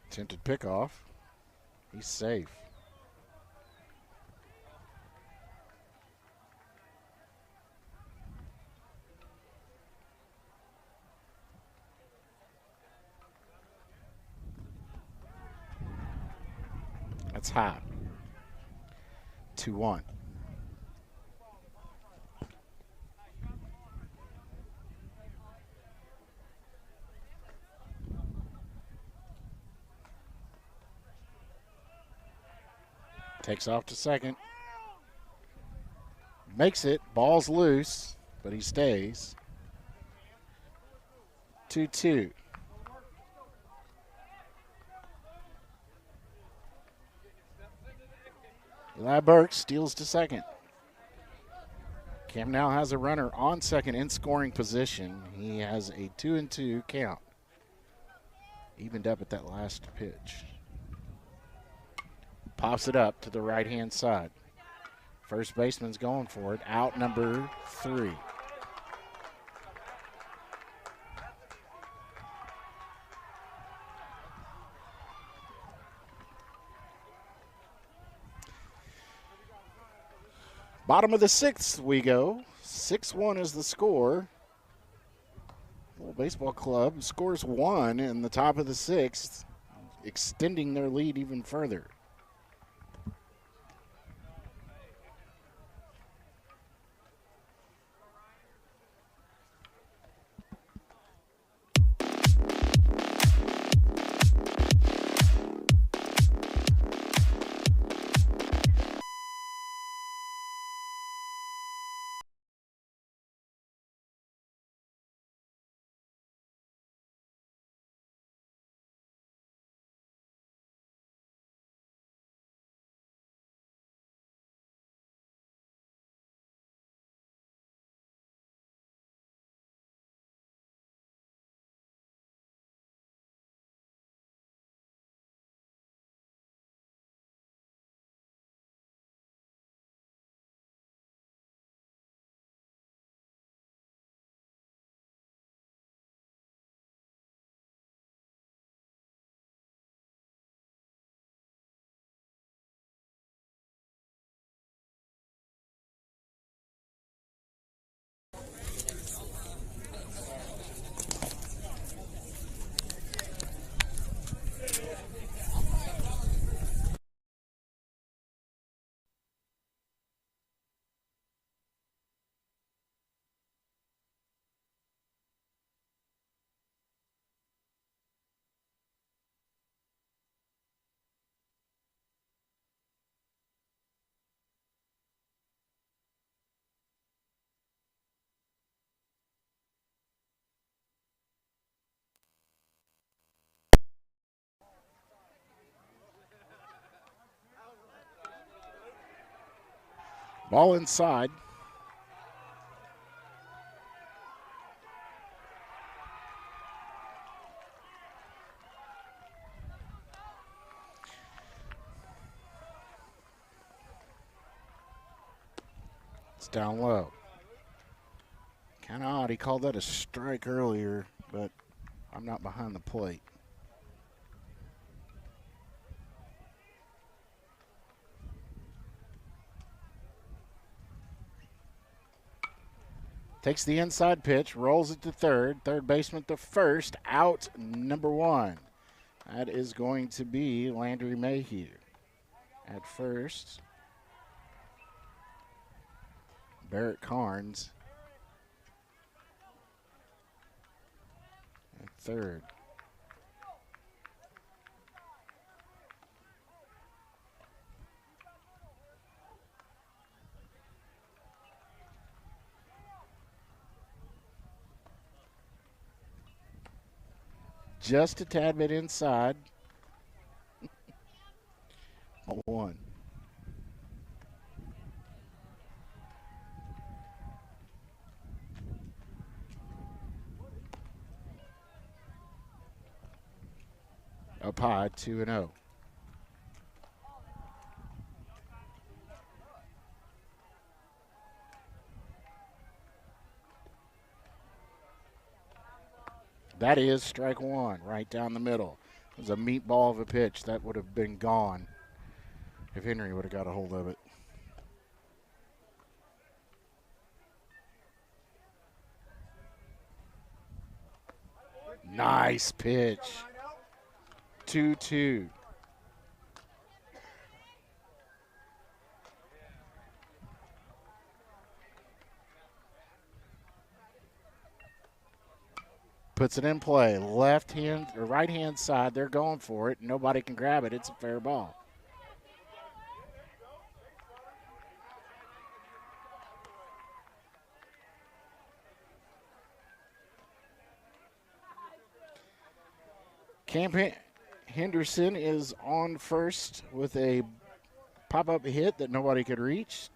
Attempted pickoff. He's safe. That's high. 2-1. Takes off to second. Makes it. Ball's loose, but he stays. 2-2. Eli Burks steals to second. Cam now has a runner on second in scoring position. He has a 2-2 count. Evened up at that last pitch. Pops it up to the right-hand side. First baseman's going for it. Out number 3. Bottom of the 6th we go. 6-1 is the score. Little Baseball Club scores 1 in the top of the 6th, extending their lead even further. Ball inside. It's down low. Kind of odd. He called that a strike earlier, but I'm not behind the plate. Takes the inside pitch, rolls it to third. Third baseman to first. Out number 1. That is going to be Landry Mayhew. At first, Barrett Carnes at third. Just a tad bit inside. 1. Up high, 2-0. That is strike 1, right down the middle. It was a meatball of a pitch. That would have been gone if Henry would have got a hold of it. Nice pitch. 2-2. Puts it in play. Left hand or right hand side. They're going for it. Nobody can grab it. It's a fair ball. Camp Henderson is on first with a pop-up hit that nobody could reach.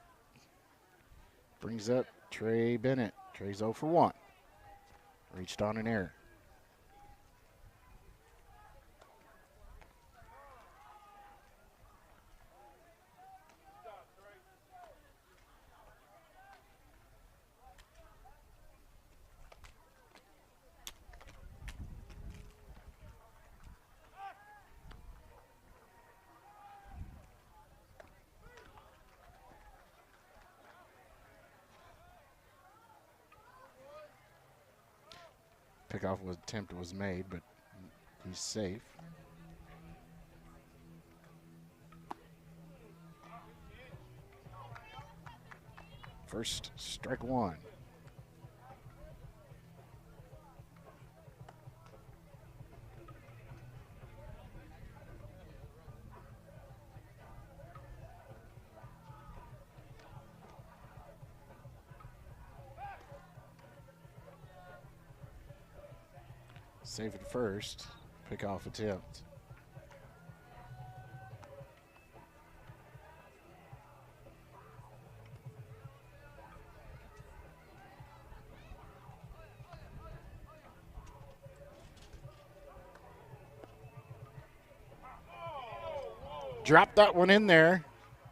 Brings up Trey Bennett. Trey's 0 for 1. Reached on an error. Pickoff attempt was made, but he's safe. First strike 1. Safe at first. Pickoff attempt. Dropped that one in there.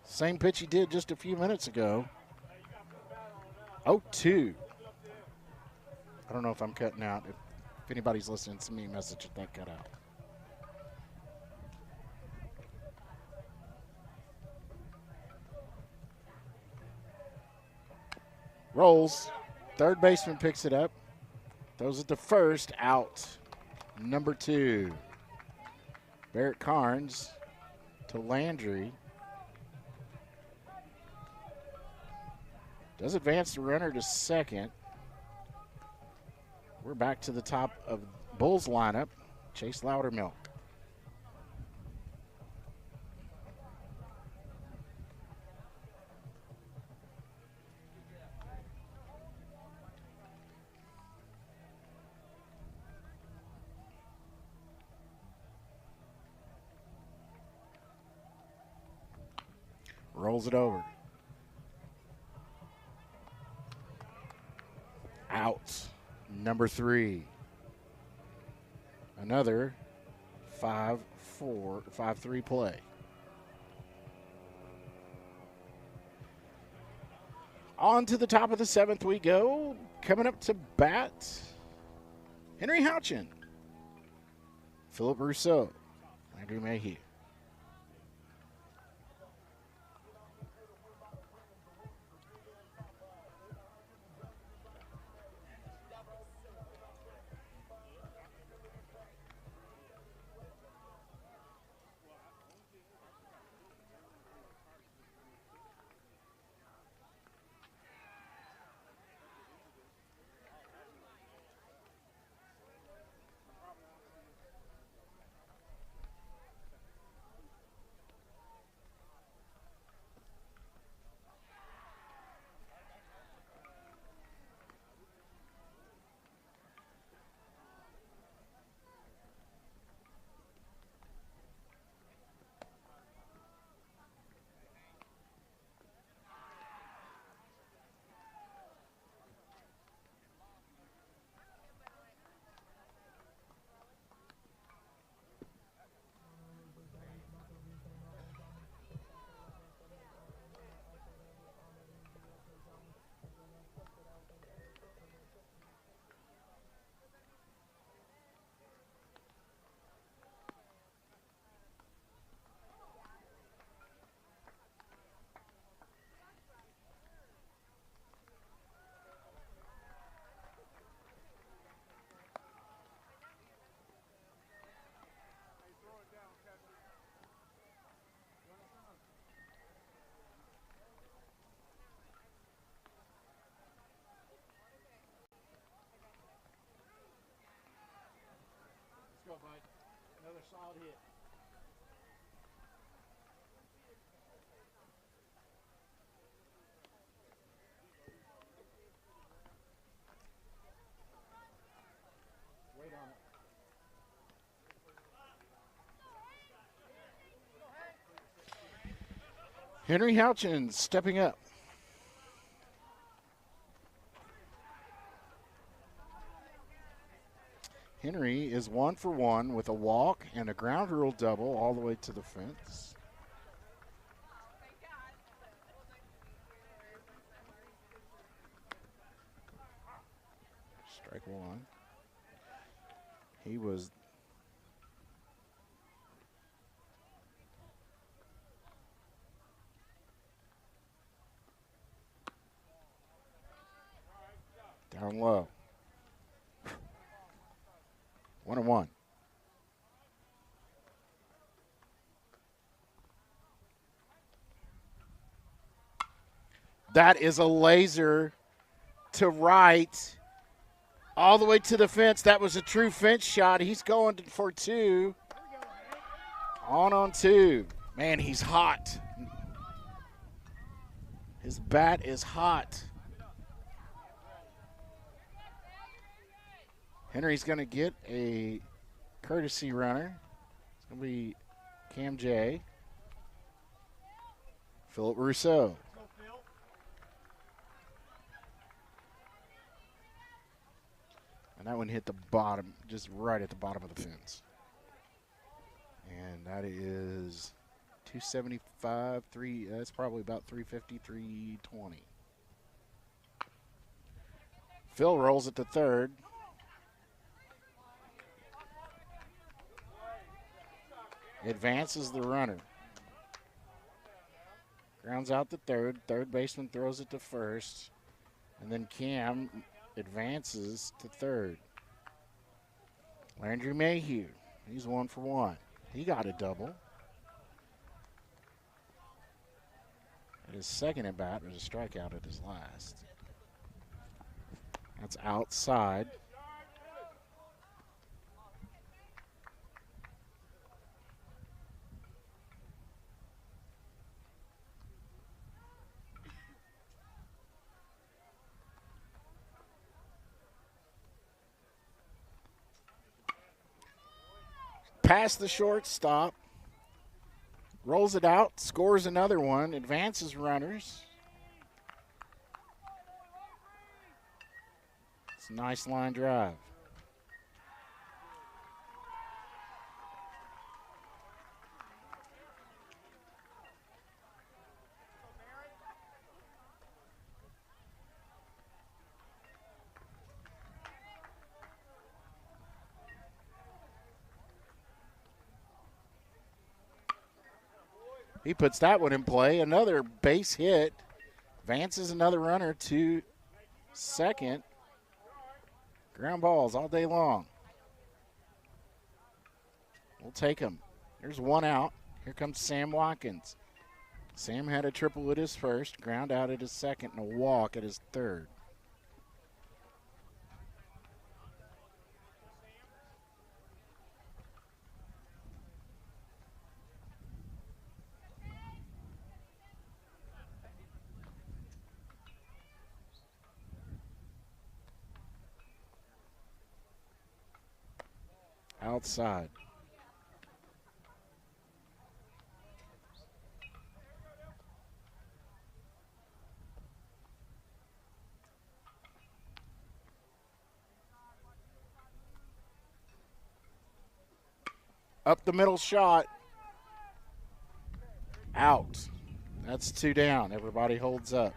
Same pitch he did just a few minutes ago. 0-2. I don't know if I'm cutting out. If anybody's listening, send me a message if that cut out. Rolls. Third baseman picks it up. Throws it to first. Out. Number 2. Barrett Carnes to Landry. Does advance the runner to second. We're back to the top of Bulls lineup. Chase Loudermilk. Rolls it over. out. Number 3. Another 5-3 play. On to the top of the 7th we go. Coming up to bat, Henry Houchin, Philip Rousseau, Andrew Mayhew. Let's go, bud. Another solid hit. Wait on it. Henry Houchin stepping up. Henry is 1 for 1 with a walk and a ground rule double all the way to the fence. Strike 1. He was down low. 1-1. That is a laser to right, all the way to the fence. That was a true fence shot. He's going for 2. On 2. Man, he's hot. His bat is hot. Henry's going to get a courtesy runner. It's going to be Cam J. Philip Rousseau. And that one hit the bottom, just right at the bottom of the fence. And that is 275, that's probably about 350, 320. Phil rolls it to third. Advances the runner. Grounds out to third. Third baseman throws it to first. And then Cam advances to third. Landry Mayhew, he's 1 for 1. He got a double. At his second at bat was a strikeout at his last. That's outside. Past the shortstop, rolls it out, scores another one, advances runners. Nice line drive. He puts that one in play. Another base hit. Advances another runner to second. Ground balls all day long. We'll take him. There's one out. Here comes Sam Watkins. Sam had a triple at his first, ground out at his second, and a walk at his third. Outside. Up the middle shot. Out. That's 2 down. Everybody holds up.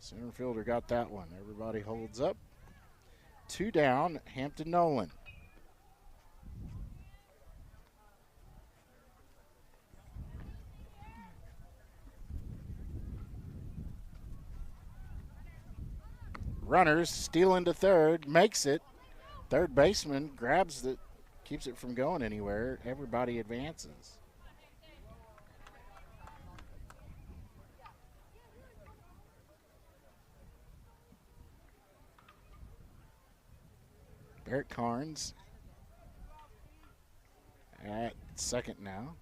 Center fielder got that one. Everybody holds up. 2 down, Hampton Nolan. Runners steal into third, makes it. Third baseman grabs it, keeps it from going anywhere. Everybody advances. Barrett Carnes at second now.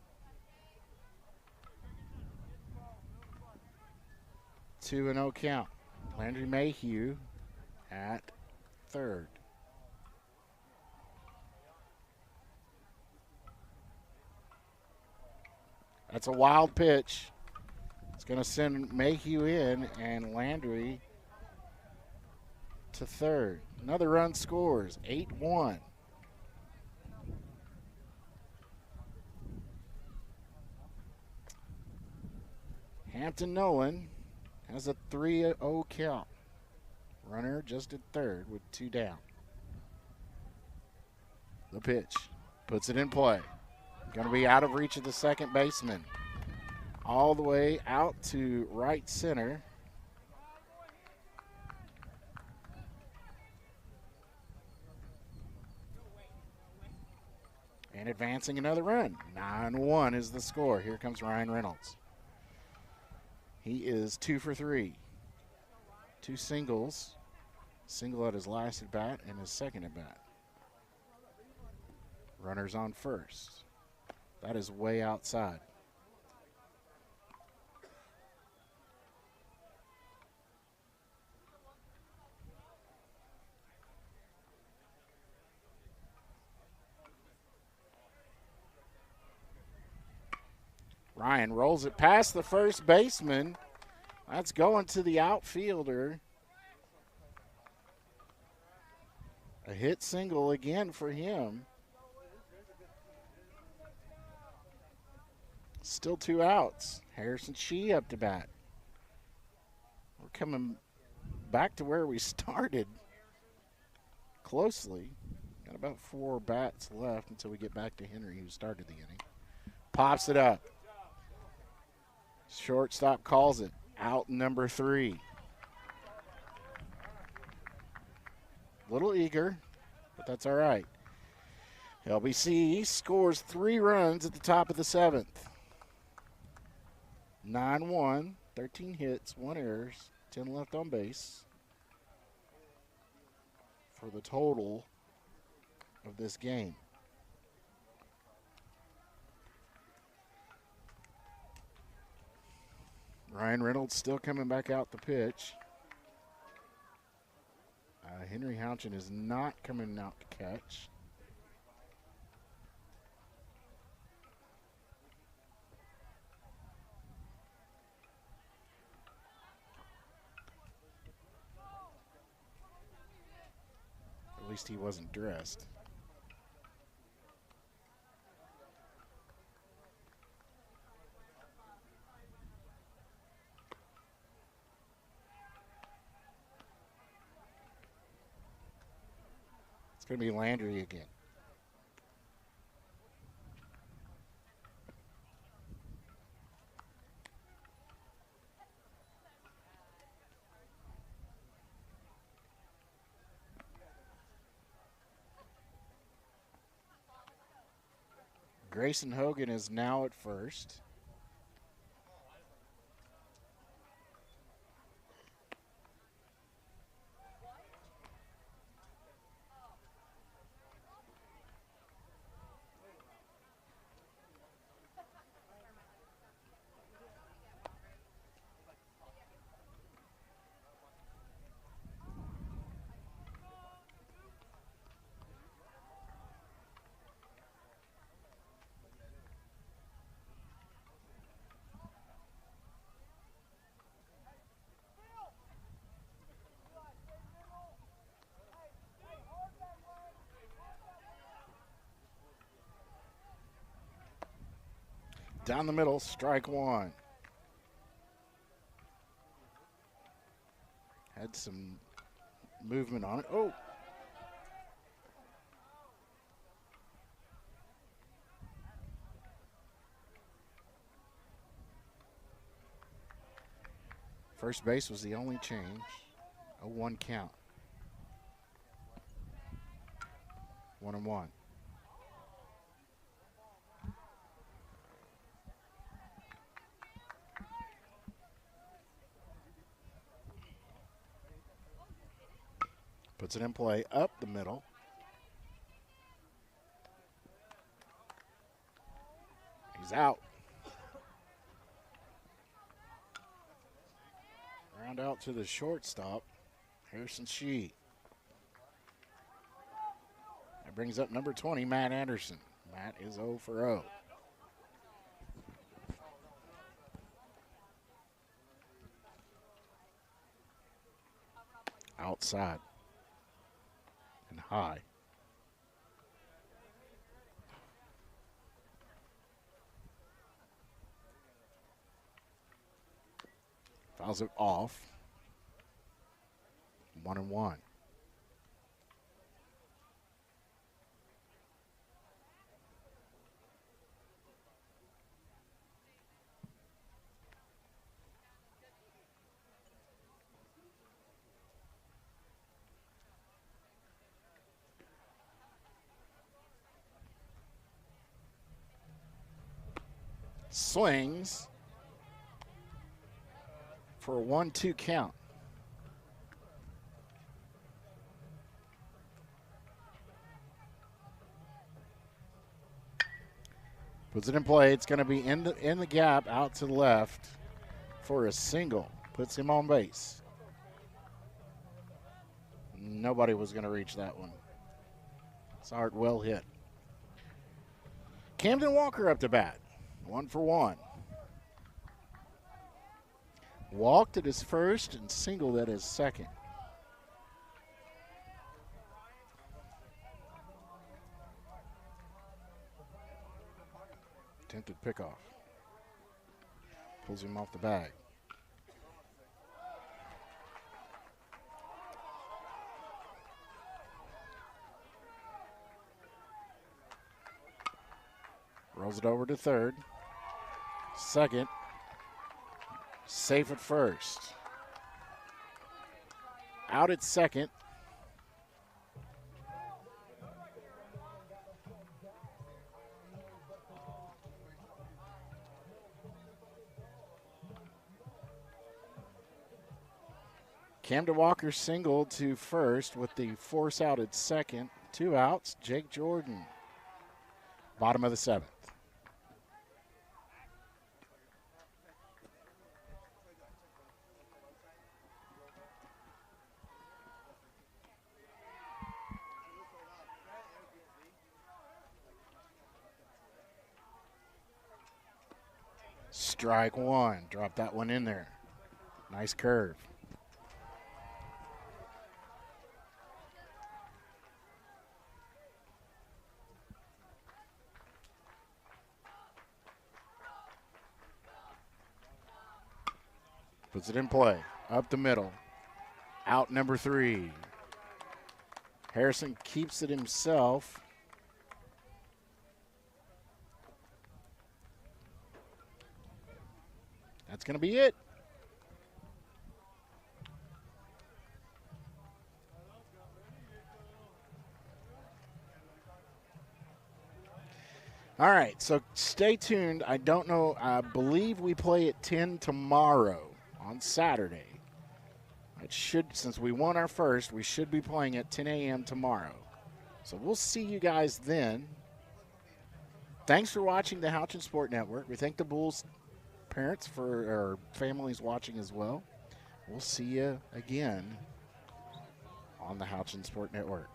2-0 count. Landry Mayhew at third. That's a wild pitch. It's going to send Mayhew in and Landry to third. Another run scores, 8-1. Hampton Nolan has a 3-0 count. Runner just at third with 2 down. The pitch puts it in play. Going to be out of reach of the second baseman. All the way out to right center. And advancing another run. 9-1 is the score. Here comes Ryan Reynolds. He is 2 for 3. 2 singles. Single at his last at bat and his second at bat. Runners on first. That is way outside. Ryan rolls it past the first baseman. That's going to the outfielder. A hit single again for him. Still 2 outs. Harrison Shee up to bat. We're coming back to where we started closely. Got about 4 bats left until we get back to Henry, who started the inning. Pops it up. Shortstop calls it. Out number 3. Little eager, but that's all right. LBC scores 3 runs at the top of the 7th. 9-1, 13 hits, 1 errors, 10 left on base for the total of this game. Ryan Reynolds still coming back out the pitch. Henry Houchin is not coming out to catch. least he wasn't dressed. It's going to be Landry again. Grayson Hogan is now at first. Down the middle, strike one. Had some movement on it. Oh. First base was the only change. A 1 count. 1-1. Puts it in play up the middle. He's out. Round out to the shortstop, Harrison Shee. That brings up number 20, Matt Anderson. Matt is 0 for 0. Outside and high. Fouls it off. 1-1. Swings for a 1-2 count. Puts it in play. It's going to be in the gap out to the left for a single. Puts him on base. Nobody was going to reach that one. Sart well hit. Camden Walker up to bat. 1 for 1. Walked at his first and singled at his second. Attempted pickoff. Pulls him off the bag. Rolls it over to third. Second. Safe at first. Out at second. Camden Walker singled to first with the force out at second. 2 outs. Jake Jordan. Bottom of the 7th. Strike one. Drop that one in there. Nice curve. Puts it in play. Up the middle. Out number 3. Harrison keeps it himself. That's going to be it. All right, so stay tuned. I don't know. I believe we play at 10 tomorrow on Saturday. It should, since we won our first, we should be playing at 10 a.m. tomorrow. So we'll see you guys then. Thanks for watching the Houchin Sport Network. We thank the Bulls parents or families watching as well. We'll see you again on the Houchin Sport Network.